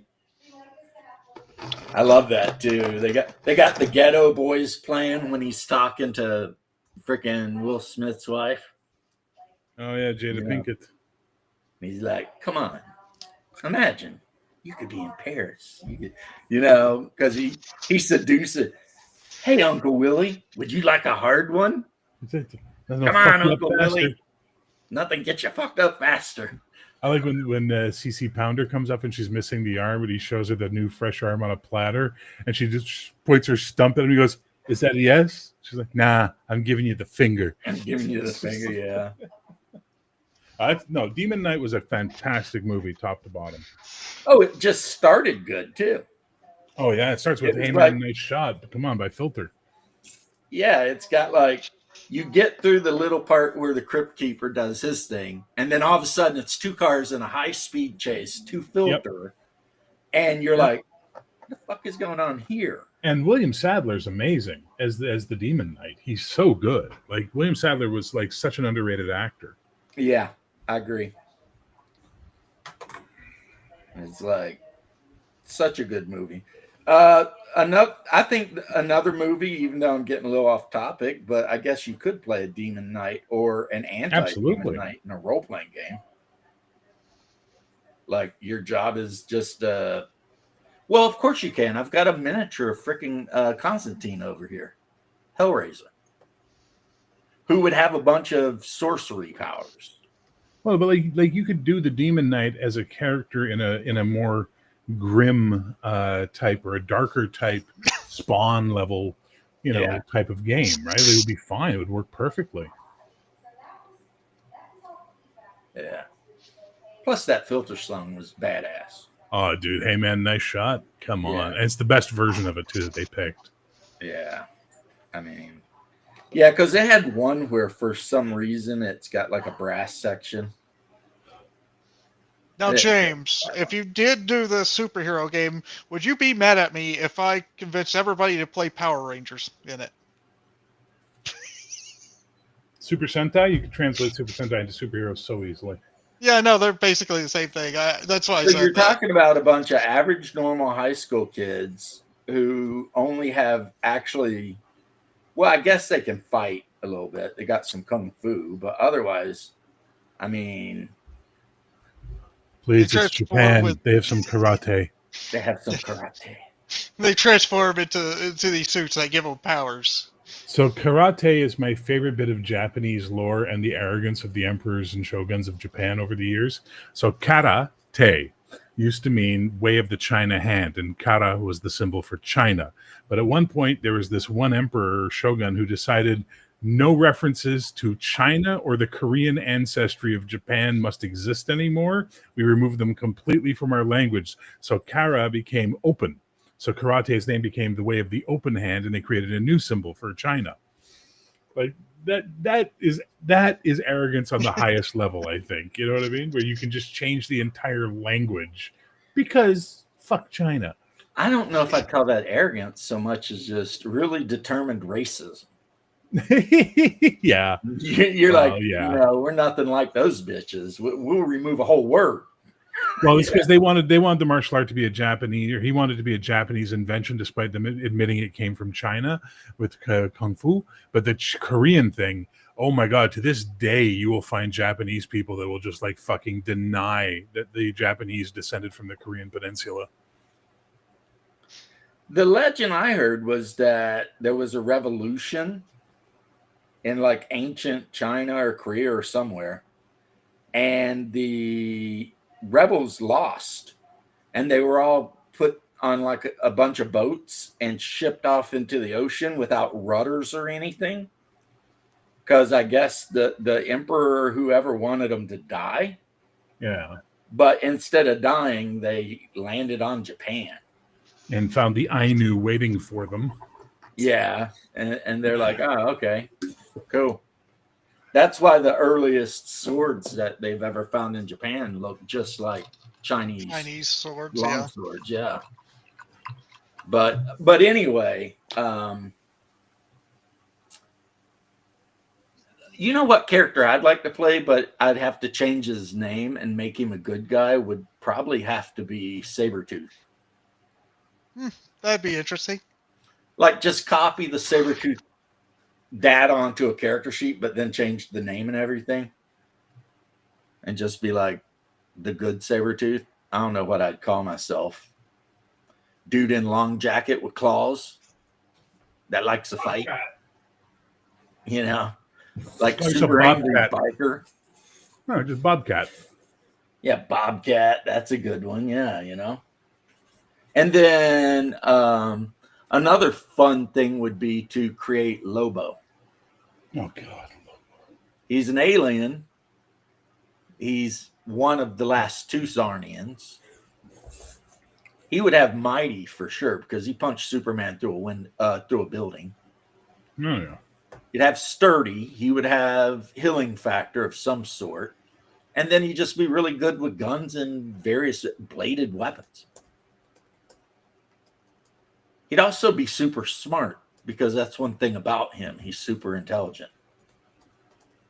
[SPEAKER 1] I love that too. They got the Ghetto Boys playing when he's talking to freaking Will Smith's wife.
[SPEAKER 2] Oh yeah, Jada
[SPEAKER 1] Yeah.
[SPEAKER 2] Pinkett.
[SPEAKER 1] He's like, "Come on, imagine you could be in Paris. You could, you know, because he seduces. Hey, Uncle Willie, would you like a hard one?
[SPEAKER 2] Come
[SPEAKER 1] Come on, Uncle Willie. Nothing gets you fucked up faster."
[SPEAKER 2] I like when CC Pounder comes up and she's missing the arm, but he shows her the new fresh arm on a platter, and she just points her stump at him. He goes, "Is that a yes?" She's like, "Nah, I'm giving you the finger."
[SPEAKER 1] I'm giving you the finger, yeah.
[SPEAKER 2] No, Demon Knight was a fantastic movie, top to bottom.
[SPEAKER 1] Oh, it just started good too.
[SPEAKER 2] Oh yeah, it starts with
[SPEAKER 1] It was
[SPEAKER 2] "Hey
[SPEAKER 1] like-
[SPEAKER 2] Man, Nice Shot." But come on, by Filter.
[SPEAKER 1] Yeah, it's got like you get through the little part where the Crypt Keeper does his thing, and then all of a sudden it's two cars in a high speed chase to Filter, and you're like, "What the fuck is going on here?"
[SPEAKER 2] And William Sadler's amazing as the Demon Knight. He's so good. Like William Sadler was like such an underrated actor.
[SPEAKER 1] Yeah, I agree. It's like such a good movie. I think another movie, even though I'm getting a little off topic, but I guess you could play a Demon Knight or an anti-Demon
[SPEAKER 2] Absolutely.
[SPEAKER 1] Knight in a role-playing game. Like your job is just well, of course you can. I've got a miniature of freaking Constantine over here, Hellraiser, who would have a bunch of sorcery powers.
[SPEAKER 2] Well, but like you could do the Demon Knight as a character in a more grim type or a darker type Spawn level, type of game, right? It would be fine. It would work perfectly.
[SPEAKER 1] Yeah. Plus, that filter song was badass.
[SPEAKER 2] Oh, dude. Hey, man, nice shot. Come on.
[SPEAKER 1] Yeah.
[SPEAKER 2] And it's the best version of it, too, that they picked.
[SPEAKER 1] Yeah. I mean, yeah, because they had one where for some reason it's got like a brass section.
[SPEAKER 3] Now, James, if you did do the superhero game, would you be mad at me if I convinced everybody to play Power Rangers in it?
[SPEAKER 2] Super Sentai? You could translate Super Sentai into superheroes so easily.
[SPEAKER 3] Yeah, no, they're basically the same thing. That's why I
[SPEAKER 1] So
[SPEAKER 3] said
[SPEAKER 1] you're
[SPEAKER 3] that.
[SPEAKER 1] talking about a bunch of average, normal high school kids who only have actually, well, I guess they can fight a little bit. They got some kung fu, but otherwise, I mean,
[SPEAKER 2] Please, it's Japan. They have some karate.
[SPEAKER 1] They have some karate.
[SPEAKER 3] They transform into these suits that give them powers.
[SPEAKER 2] So karate is my favorite bit of Japanese lore and the arrogance of the emperors and shoguns of Japan over the years. So karate used to mean way of the China hand, and kara was the symbol for China. But at one point, there was this one emperor or shogun who decided no references to China or the Korean ancestry of Japan must exist anymore. We removed them completely from our language. So kara became open. So karate's name became the way of the open hand, and they created a new symbol for China. Like that is arrogance on the highest level, I think. You know what I mean? Where you can just change the entire language because fuck China.
[SPEAKER 1] I don't know if I'd call that arrogance so much as just really determined racism.
[SPEAKER 2] Yeah.
[SPEAKER 1] You're we're nothing like those bitches. We'll remove a whole word.
[SPEAKER 2] Well, it's because they wanted the martial art to be a Japanese, or he wanted to be a Japanese invention, despite them admitting it came from China with Kung Fu. But the Korean thing, oh my God, to this day, you will find Japanese people that will just like fucking deny that the Japanese descended from the Korean peninsula.
[SPEAKER 1] The legend I heard was that there was a revolution in like ancient China or Korea or somewhere, and the rebels lost, and they were all put on like a bunch of boats and shipped off into the ocean without rudders or anything, because I guess the emperor or whoever wanted them to die.
[SPEAKER 2] Yeah.
[SPEAKER 1] But instead of dying, they landed on Japan
[SPEAKER 2] and found the Ainu waiting for them.
[SPEAKER 1] Yeah, and they're like, oh, okay, cool. That's why the earliest swords that they've ever found in Japan look just like Chinese
[SPEAKER 3] swords,
[SPEAKER 1] long swords, yeah. But anyway, you know what character I'd like to play, but I'd have to change his name and make him a good guy, would probably have to be Sabretooth.
[SPEAKER 3] That'd be interesting.
[SPEAKER 1] Like, just copy the Sabretooth data onto a character sheet, but then change the name and everything. And just be like, the good Sabretooth. I don't know what I'd call myself. Dude in long jacket with claws that likes to fight. You know? Like super angry biker.
[SPEAKER 2] No, just Bobcat.
[SPEAKER 1] Yeah, Bobcat. That's a good one. Yeah, you know? And then another fun thing would be to create Lobo.
[SPEAKER 2] Oh, God.
[SPEAKER 1] He's an alien. He's one of the last two Zarnians. He would have mighty for sure because he punched Superman through a building.
[SPEAKER 2] Oh, yeah.
[SPEAKER 1] He'd have sturdy. He would have healing factor of some sort. And then he'd just be really good with guns and various bladed weapons. He'd also be super smart because that's one thing about him. He's super intelligent.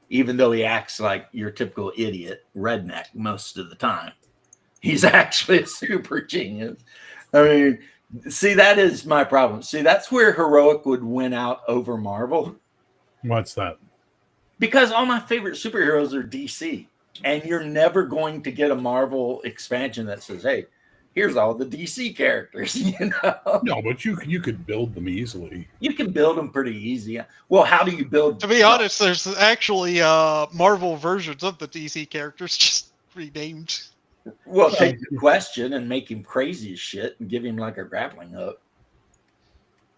[SPEAKER 1] Even though he acts like your typical idiot redneck most of the time. He's actually a super genius. I mean, see, that is my problem. See, that's where Heroic would win out over Marvel.
[SPEAKER 2] What's that?
[SPEAKER 1] Because all my favorite superheroes are DC. And you're never going to get a Marvel expansion that says, "Hey, here's all the DC characters." You know,
[SPEAKER 2] No, but you could build them easily.
[SPEAKER 1] you can build them pretty easy. Well, how do you build?
[SPEAKER 3] To be honest, there's actually Marvel versions of the DC characters just renamed.
[SPEAKER 1] Well, take the Question and make him crazy as shit and give him like a grappling hook.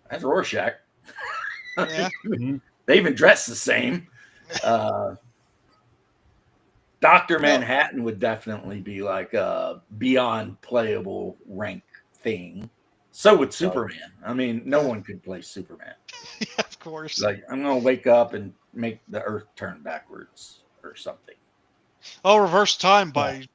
[SPEAKER 1] That's Rorschach.
[SPEAKER 3] Yeah.
[SPEAKER 1] They even dress the same. Dr. Manhattan would definitely be like a beyond playable rank thing. So would Superman. I mean, no one could play Superman.
[SPEAKER 3] Yeah, of course.
[SPEAKER 1] Like, I'm going to wake up and make the earth turn backwards or something.
[SPEAKER 3] I'll reverse time by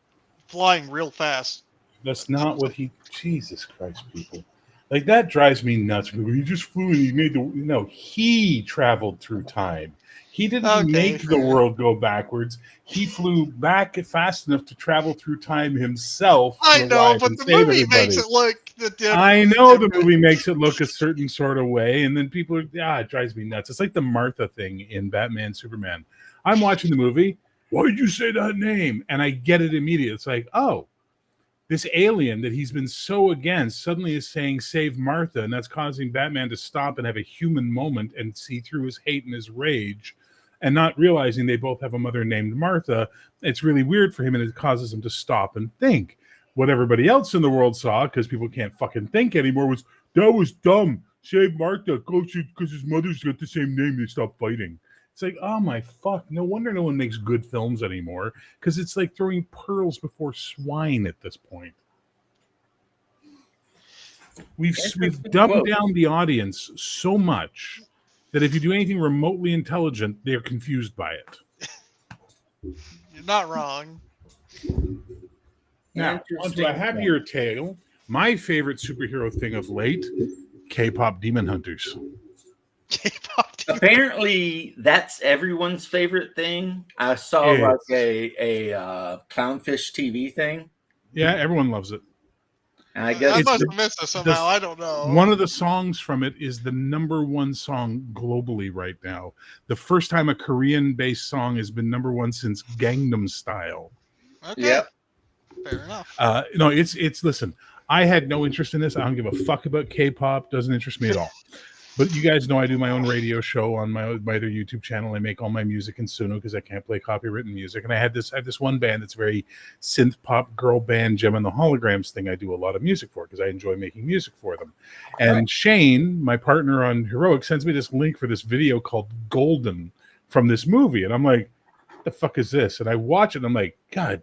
[SPEAKER 3] flying real fast.
[SPEAKER 2] That's not what he. Jesus Christ, people! Like that drives me nuts. He just flew and he made the. No, he traveled through time. He didn't make the world go backwards. He flew back fast enough to travel through time himself.
[SPEAKER 3] I know, but the movie makes it look.
[SPEAKER 2] I know the movie makes it look a certain sort of way, and then people are, it drives me nuts. It's like the Martha thing in Batman Superman. I'm watching the movie. Why did you say that name? And I get it immediately. It's like, oh, this alien that he's been so against suddenly is saying save Martha, and that's causing Batman to stop and have a human moment and see through his hate and his rage, and not realizing they both have a mother named Martha. It's really weird for him, and it causes him to stop and think. What everybody else in the world saw, because people can't fucking think anymore, was that was dumb. Save Martha because his mother's got the same name. They stop fighting. It's like, oh my fuck. No wonder no one makes good films anymore, because it's like throwing pearls before swine at this point. We've dumbed down the audience so much that if you do anything remotely intelligent, they're confused by it.
[SPEAKER 3] You're not wrong.
[SPEAKER 2] Now, onto a happier tale. My favorite superhero thing of late, K-pop Demon Hunters.
[SPEAKER 3] K-pop.
[SPEAKER 1] Apparently, that's everyone's favorite thing. I saw like a Clownfish TV thing.
[SPEAKER 2] Yeah, everyone loves it.
[SPEAKER 1] And I guess
[SPEAKER 3] I must have missed it somehow. I don't know.
[SPEAKER 2] One of the songs from it is the #1 song globally right now. The first time a Korean-based song has been #1 since Gangnam Style.
[SPEAKER 3] Okay.
[SPEAKER 1] Yep.
[SPEAKER 3] Fair enough.
[SPEAKER 2] No, it's listen. I had no interest in this. I don't give a fuck about K-pop. Doesn't interest me at all. But you guys know I do my own radio show on my other YouTube channel. I make all my music in Suno because I can't play copywritten music. And I have this one band that's very synth pop girl band, Gem and the Holograms thing. I do a lot of music for because I enjoy making music for them. And Shane, my partner on Heroic, sends me this link for this video called Golden from this movie. And I'm like, what the fuck is this? And I watch it and I'm like, God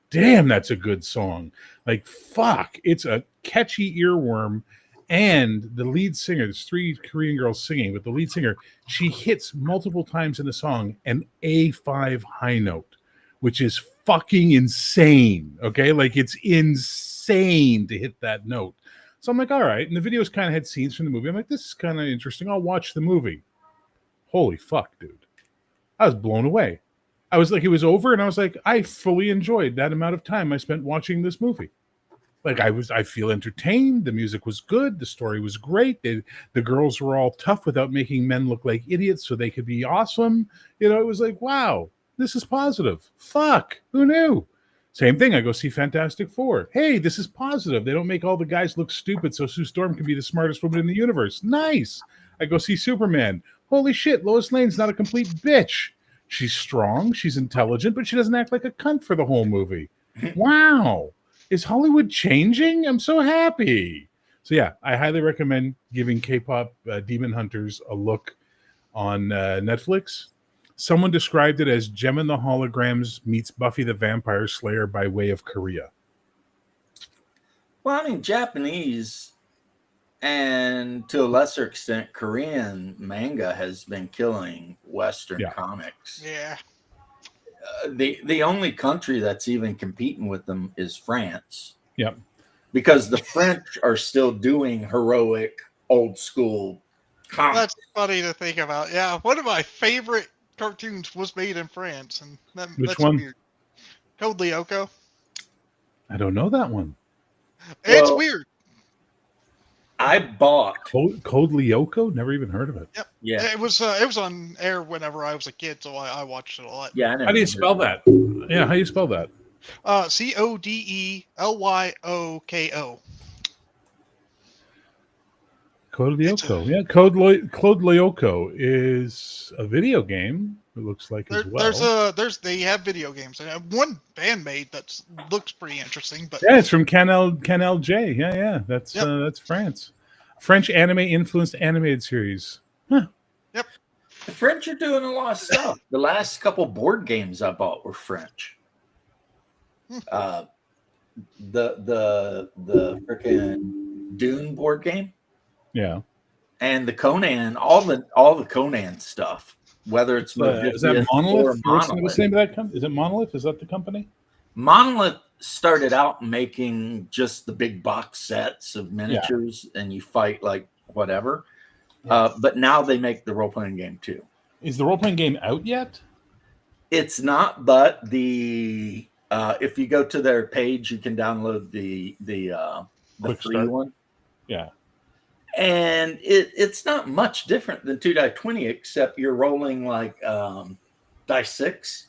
[SPEAKER 2] damn, that's a good song. Like, fuck, it's a catchy earworm. And the lead singer, there's 3 Korean girls singing, but the lead singer, she hits multiple times in the song an A5 high note, which is fucking insane. Okay, like it's insane to hit that note. So I'm like, all right. And the videos kind of had scenes from the movie. I'm like, this is kind of interesting. I'll watch the movie. Holy fuck, dude. I was blown away. I was like, it was over, and I was like, I fully enjoyed that amount of time I spent watching this movie. Like I feel entertained. The music was good. The story was great. The girls were all tough without making men look like idiots, so they could be awesome. You know, it was like, wow, this is positive. Fuck, who knew? Same thing. I go see Fantastic Four. Hey, this is positive. They don't make all the guys look stupid, so Sue Storm can be the smartest woman in the universe. Nice. I go see Superman. Holy shit, Lois Lane's not a complete bitch. She's strong. She's intelligent, but she doesn't act like a cunt for the whole movie. Wow. Is Hollywood changing? I'm so happy. So yeah, I highly recommend giving K-pop Demon Hunters a look on Netflix. Someone described it as Gem and the Holograms meets Buffy the Vampire Slayer by way of Korea.
[SPEAKER 1] Well, I mean, Japanese and to a lesser extent Korean manga has been killing Western comics.
[SPEAKER 3] Yeah.
[SPEAKER 1] The only country that's even competing with them is France.
[SPEAKER 2] Yep.
[SPEAKER 1] Because the French are still doing heroic old school comics.
[SPEAKER 3] That's funny to think about. Yeah, one of my favorite cartoons was made in France, and
[SPEAKER 2] Which
[SPEAKER 3] that's
[SPEAKER 2] one?
[SPEAKER 3] weird. Code Lyoko.
[SPEAKER 2] I don't know that one.
[SPEAKER 3] It's weird.
[SPEAKER 1] I bought.
[SPEAKER 2] Code Lyoko? Never even heard of it.
[SPEAKER 3] Yep.
[SPEAKER 1] Yeah,
[SPEAKER 3] It was on air whenever I was a kid, so I watched it a lot.
[SPEAKER 1] yeah. I never
[SPEAKER 2] How do you
[SPEAKER 1] heard
[SPEAKER 2] spell
[SPEAKER 1] of
[SPEAKER 2] that? Yeah, how do you spell that?
[SPEAKER 3] CODELYOKO.
[SPEAKER 2] Code
[SPEAKER 3] It's
[SPEAKER 2] Lyoko. Yeah, Code Lyoko is a video game. It looks like as well.
[SPEAKER 3] They have video games. And one bandmade that looks pretty interesting, but
[SPEAKER 2] Yeah, it's from Canal J. Yeah. That's
[SPEAKER 3] Yep.
[SPEAKER 2] that's France. French anime influenced animated series.
[SPEAKER 1] The French are doing a lot of stuff. The last couple board games I bought were French. The freaking Dune board game
[SPEAKER 2] Yeah.
[SPEAKER 1] and the Conan, all the Conan stuff. Whether it's
[SPEAKER 2] Is that
[SPEAKER 1] Modiphius
[SPEAKER 2] Monolith?
[SPEAKER 1] or
[SPEAKER 2] What's the
[SPEAKER 1] Monolith.
[SPEAKER 2] name of that company? Is it Monolith? Is that the company?
[SPEAKER 1] Monolith started out making just the big box sets of miniatures, and you fight like whatever. But now they make the role playing game too.
[SPEAKER 2] Is the role playing game out yet?
[SPEAKER 1] It's not, but the if you go to their page, you can download the
[SPEAKER 2] Quick
[SPEAKER 1] free
[SPEAKER 2] start.
[SPEAKER 1] one,
[SPEAKER 2] Yeah.
[SPEAKER 1] and it's not much different than 2.20, except you're rolling like dice 6.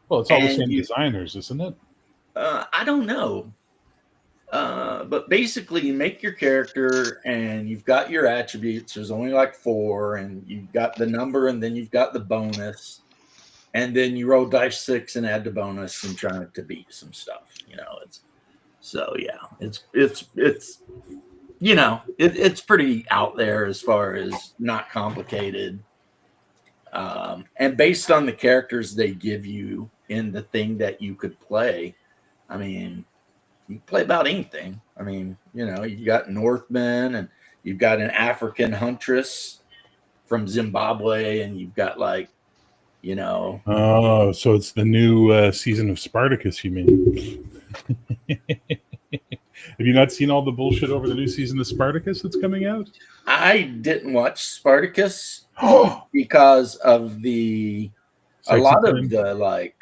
[SPEAKER 2] Well, it's all the
[SPEAKER 1] And
[SPEAKER 2] same
[SPEAKER 1] you-
[SPEAKER 2] designers, isn't it?
[SPEAKER 1] I don't know. But basically, you make your character and you've got your attributes. There's only like 4, and you've got the number, and then you've got the bonus, and then you roll dice 6 and add the bonus and try to beat some stuff. It's pretty out there as far as not complicated. And based on the characters they give you in the thing that you could play, I mean, you can play about anything. I mean, you got Northmen, and you've got an African huntress from Zimbabwe, and you've got
[SPEAKER 2] Oh, so it's the new season of Spartacus, you mean? Have you not seen all the bullshit over the new season of Spartacus that's coming out?
[SPEAKER 1] I didn't watch Spartacus because of a lot of the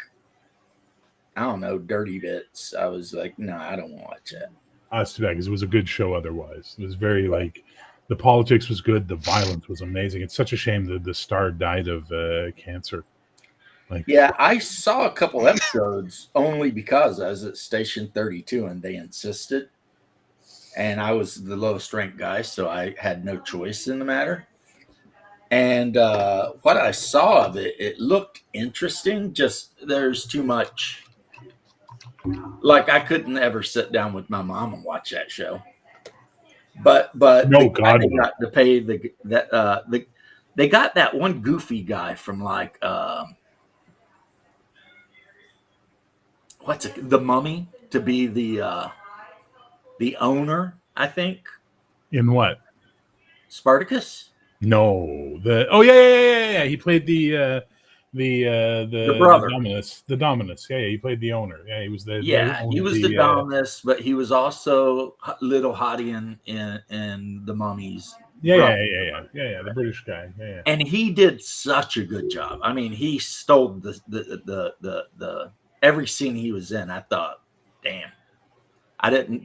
[SPEAKER 1] I don't know, dirty bits. I was like, no, I don't watch it.
[SPEAKER 2] It's too bad because it was a good show otherwise. It was very the politics was good, the violence was amazing. It's such a shame that the star died of cancer.
[SPEAKER 1] Yeah, I saw a couple episodes only because I was at Station 32 and they insisted. And I was the lowest ranked guy, so I had no choice in the matter. And what I saw of it, it looked interesting. Just there's too much. I couldn't ever sit down with my mom and watch that show. But
[SPEAKER 2] No, God,
[SPEAKER 1] they
[SPEAKER 2] no.
[SPEAKER 1] got to pay they got that one goofy guy from The Mummy to be the owner, I think.
[SPEAKER 2] In what?
[SPEAKER 1] Spartacus?
[SPEAKER 2] No, yeah. He played the
[SPEAKER 1] brother.
[SPEAKER 2] The Dominus. Yeah, he played the owner. Yeah, he was the
[SPEAKER 1] He was the Dominus, but he was also Little Hottie in the Mummies.
[SPEAKER 2] Yeah, the British guy. Yeah.
[SPEAKER 1] And he did such a good job. I mean, he stole the every scene he was in. I thought, damn,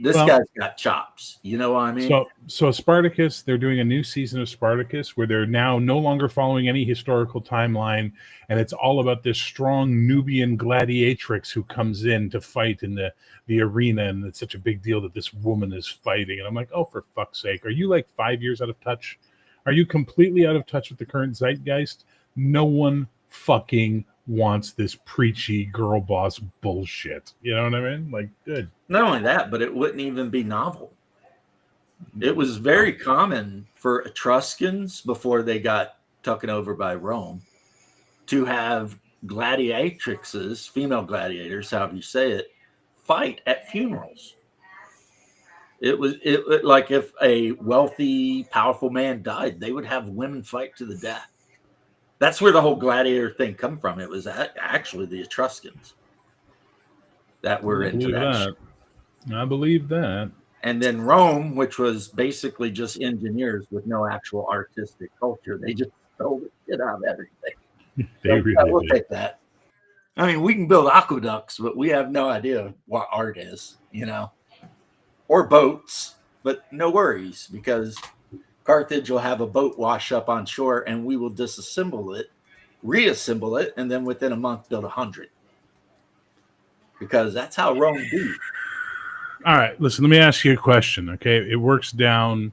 [SPEAKER 1] this guy's got chops. You know what I mean?
[SPEAKER 2] So Spartacus, they're doing a new season of Spartacus where they're now no longer following any historical timeline, and it's all about this strong Nubian gladiatrix who comes in to fight in the arena, and it's such a big deal that this woman is fighting. And I'm like, oh, for fuck's sake, are you 5 years out of touch? Are you completely out of touch with the current zeitgeist? No one fucking wants this preachy girl boss bullshit. You know what I mean? Good.
[SPEAKER 1] Not only that, but it wouldn't even be novel. It was very common for Etruscans before they got taken over by Rome to have gladiatrixes, female gladiators, however you say it, fight at funerals. It was like if a wealthy, powerful man died, they would have women fight to the death. That's where the whole gladiator thing come from. It was actually the Etruscans that were into that.
[SPEAKER 2] I believe that.
[SPEAKER 1] And then Rome, which was basically just engineers with no actual artistic culture, they just stole the shit out of everything. We'll take that. I mean, we can build aqueducts, but we have no idea what art is, or boats. but no worries, because Carthage will have a boat wash up on shore, and we will disassemble it, reassemble it, and then within a month build 100. Because that's how Rome do.
[SPEAKER 2] All right, listen, let me ask you a question, okay? It works down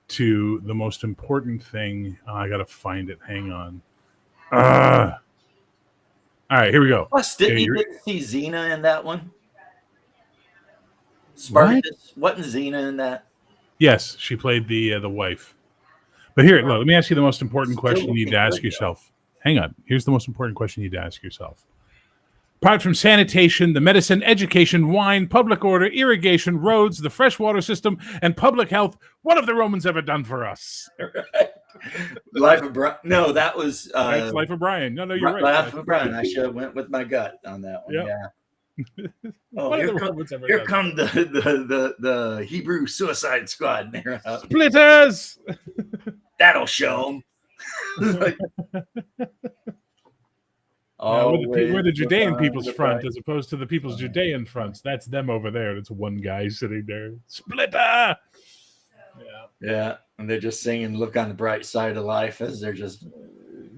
[SPEAKER 2] to the most important thing. Oh, I got to find it. Hang on. All right, here we go.
[SPEAKER 1] Plus, didn't
[SPEAKER 2] Okay,
[SPEAKER 1] you
[SPEAKER 2] you're-
[SPEAKER 1] get to see Xena in that one? Spartacus, wasn't Xena in that?
[SPEAKER 2] Yes, she played the wife. But here, look, let me ask you the most important question you need to ask yourself. Hang on. Here's the most important question you need to ask yourself. Apart from sanitation, the medicine, education, wine, public order, irrigation, roads, the freshwater system, and public health, what have the Romans ever done for us?
[SPEAKER 1] Life of Brian. No, that was
[SPEAKER 2] That's Life of Brian. No, you're right.
[SPEAKER 1] Life of Brian. I should have went with my gut on that one.
[SPEAKER 2] Yep.
[SPEAKER 1] Yeah. Oh,
[SPEAKER 2] What have
[SPEAKER 1] here
[SPEAKER 2] the
[SPEAKER 1] come,
[SPEAKER 2] Romans ever
[SPEAKER 1] here
[SPEAKER 2] done?
[SPEAKER 1] come the Hebrew Suicide Squad. They're out.
[SPEAKER 2] Splitters!
[SPEAKER 1] That'll show them.
[SPEAKER 2] No, we're the Judean
[SPEAKER 1] behind
[SPEAKER 2] People's
[SPEAKER 1] the
[SPEAKER 2] Front
[SPEAKER 1] fight.
[SPEAKER 2] as opposed to the People's Judean Fronts. That's them over there. That's one guy sitting there. Splitter! Yeah.
[SPEAKER 1] Yeah, and they're just singing "Look on the Bright Side of Life" as they're just,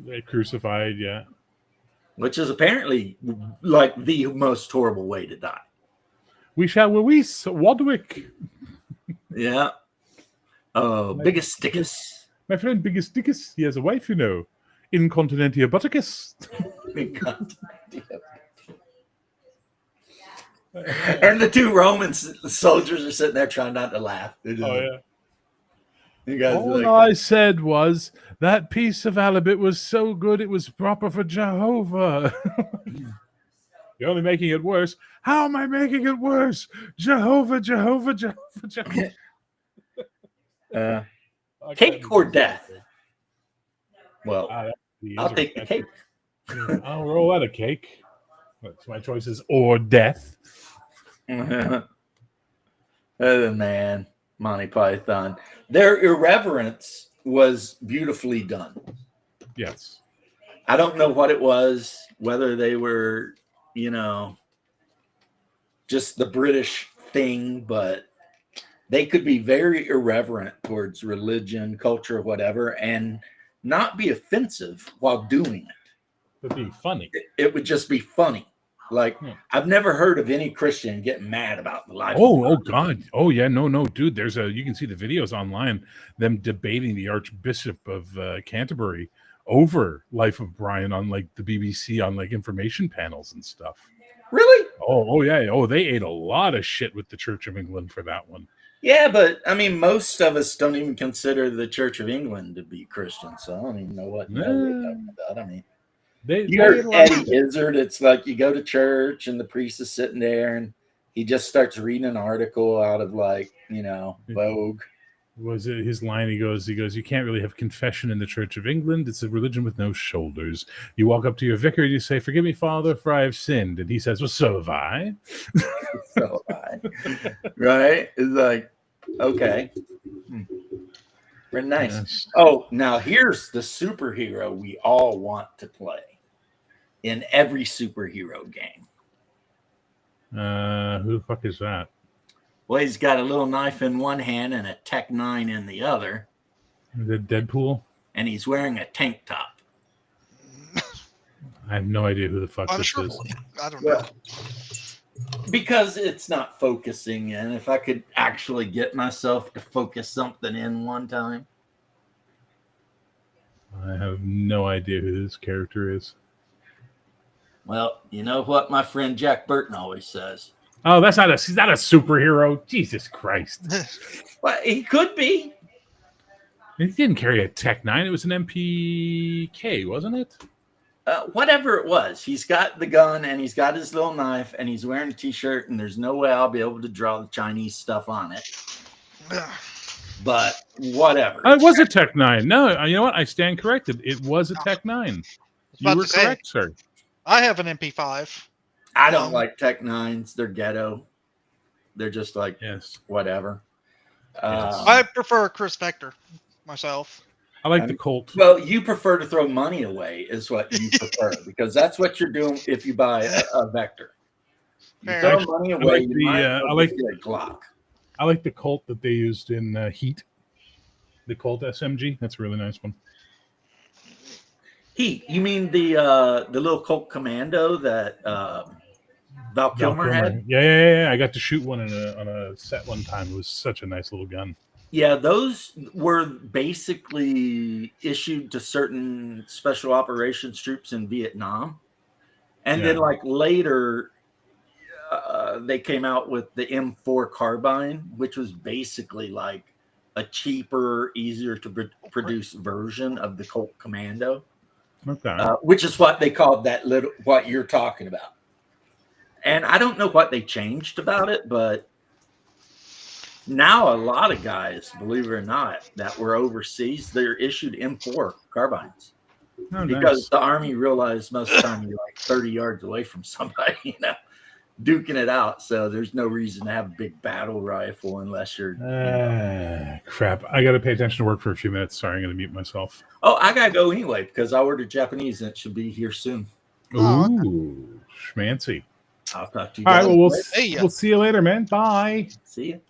[SPEAKER 2] They're crucified, yeah.
[SPEAKER 1] which is apparently like the most horrible way to die.
[SPEAKER 2] We shall release Wadwick.
[SPEAKER 1] Yeah. Oh, biggest stickus.
[SPEAKER 2] My friend Biggest Dickus, he has a wife, you know. Incontinentia Butticus.
[SPEAKER 1] And the two Roman soldiers are sitting there trying not to laugh. They're just
[SPEAKER 2] Oh,
[SPEAKER 1] like,
[SPEAKER 2] yeah.
[SPEAKER 1] You guys are
[SPEAKER 2] All
[SPEAKER 1] like,
[SPEAKER 2] I said was that piece of halibut was so good it was proper for Jehovah. You're only making it worse. How am I making it worse? Jehovah, Jehovah, Jehovah, Jehovah.
[SPEAKER 1] cake or death? Well,
[SPEAKER 2] The
[SPEAKER 1] I'll
[SPEAKER 2] answer
[SPEAKER 1] take the
[SPEAKER 2] is
[SPEAKER 1] cake.
[SPEAKER 2] I'll roll out a cake. That's my choices or death.
[SPEAKER 1] Oh, man, Monty Python. Their irreverence was beautifully done.
[SPEAKER 2] Yes.
[SPEAKER 1] I don't know what it was, whether they were, just the British thing, but they could be very irreverent towards religion, culture, whatever, and not be offensive while doing it.
[SPEAKER 2] It'd be funny.
[SPEAKER 1] It would just be funny. Like,
[SPEAKER 2] Yeah.
[SPEAKER 1] I've never heard of any Christian getting mad about the life.
[SPEAKER 2] Oh God. Oh yeah, no, dude. You can see the videos online, them debating the Archbishop of Canterbury over Life of Brian on like the BBC on like information panels and stuff.
[SPEAKER 1] Really?
[SPEAKER 2] Oh yeah. Oh, they ate a lot of shit with the Church of England for that one.
[SPEAKER 1] Yeah, but I mean, most of us don't even consider the Church of England to be Christian, so I don't even know what we're talking about. I mean,
[SPEAKER 2] They
[SPEAKER 1] you heard Eddie Izzard. It's like you go to church and the priest is sitting there and he just starts reading an article out of like, Vogue.
[SPEAKER 2] Was it his line? He goes, you can't really have confession in the Church of England. It's a religion with no shoulders. You walk up to your vicar and you say, "Forgive me, Father, for I have sinned." And he says, "Well, so have I."
[SPEAKER 1] So right? It's like, okay. Very nice.
[SPEAKER 2] Yes.
[SPEAKER 1] Oh, now here's the superhero we all want to play in every superhero game.
[SPEAKER 2] Who the fuck is that?
[SPEAKER 1] Well, he's got a little knife in one hand and a Tech 9 in the other,
[SPEAKER 2] Is it Deadpool?
[SPEAKER 1] and he's wearing a tank top.
[SPEAKER 2] I have no idea who the fuck
[SPEAKER 3] I'm
[SPEAKER 2] this
[SPEAKER 3] sure.
[SPEAKER 2] is.
[SPEAKER 3] I don't know.
[SPEAKER 1] Because it's not focusing in. If I could actually get myself to focus something in one time.
[SPEAKER 2] I have no idea who this character is.
[SPEAKER 1] Well, you know what my friend Jack Burton always says.
[SPEAKER 2] Oh, he's not a superhero. Jesus Christ.
[SPEAKER 1] Well, he could be.
[SPEAKER 2] He didn't carry a Tech 9. It was an MPK, wasn't it?
[SPEAKER 1] Whatever it was, he's got the gun and he's got his little knife and he's wearing a t-shirt and there's no way I'll be able to draw the Chinese stuff on it. But whatever.
[SPEAKER 2] It was a Tech 9. No, you know what? I stand corrected. It was a Tech 9. You
[SPEAKER 3] about
[SPEAKER 2] were
[SPEAKER 3] to say.
[SPEAKER 2] correct, sir.
[SPEAKER 3] I have an MP5.
[SPEAKER 1] I don't like Tech 9s. They're ghetto. They're just like
[SPEAKER 2] Yes.
[SPEAKER 1] whatever.
[SPEAKER 2] Yes.
[SPEAKER 3] I prefer Chris Vector myself.
[SPEAKER 2] I like the Colt.
[SPEAKER 1] Well, you prefer to throw money away is what you prefer because that's what you're doing if you buy a Vector. You
[SPEAKER 3] Fair.
[SPEAKER 1] throw money away,
[SPEAKER 2] like
[SPEAKER 1] you
[SPEAKER 2] the,
[SPEAKER 1] might
[SPEAKER 2] I
[SPEAKER 1] as well
[SPEAKER 2] like-
[SPEAKER 1] just get a Glock.
[SPEAKER 2] I like the Colt that they used in Heat. The Colt SMG. That's a really nice one.
[SPEAKER 1] Heat. You mean the little Colt Commando that Val Kilmer had?
[SPEAKER 2] Yeah. I got to shoot one on a set one time. It was such a nice little gun.
[SPEAKER 1] Yeah, those were basically issued to certain special operations troops in Vietnam. And then,
[SPEAKER 2] Yeah.
[SPEAKER 1] like, later, they came out with the M4 carbine, which was basically like a cheaper, easier to produce version of the Colt Commando,
[SPEAKER 2] Okay.
[SPEAKER 1] which is what they called that little, what you're talking about. And I don't know what they changed about it, but now a lot of guys, believe it or not, that were overseas, they're issued M4 carbines
[SPEAKER 2] Oh,
[SPEAKER 1] because
[SPEAKER 2] nice.
[SPEAKER 1] the Army realized most of the time you're like 30 yards away from somebody, duking it out. So there's no reason to have a big battle rifle unless you're.
[SPEAKER 2] Crap. I got to pay attention to work for a few minutes. Sorry, I'm going to mute myself.
[SPEAKER 1] Oh, I got to go anyway because I ordered Japanese and it should be here soon.
[SPEAKER 3] Oh, okay.
[SPEAKER 2] Ooh, schmancy.
[SPEAKER 1] I'll talk to you
[SPEAKER 2] All
[SPEAKER 1] guys.
[SPEAKER 2] right. Well,
[SPEAKER 3] Hey,
[SPEAKER 2] we'll see you later, man. Bye.
[SPEAKER 1] See you.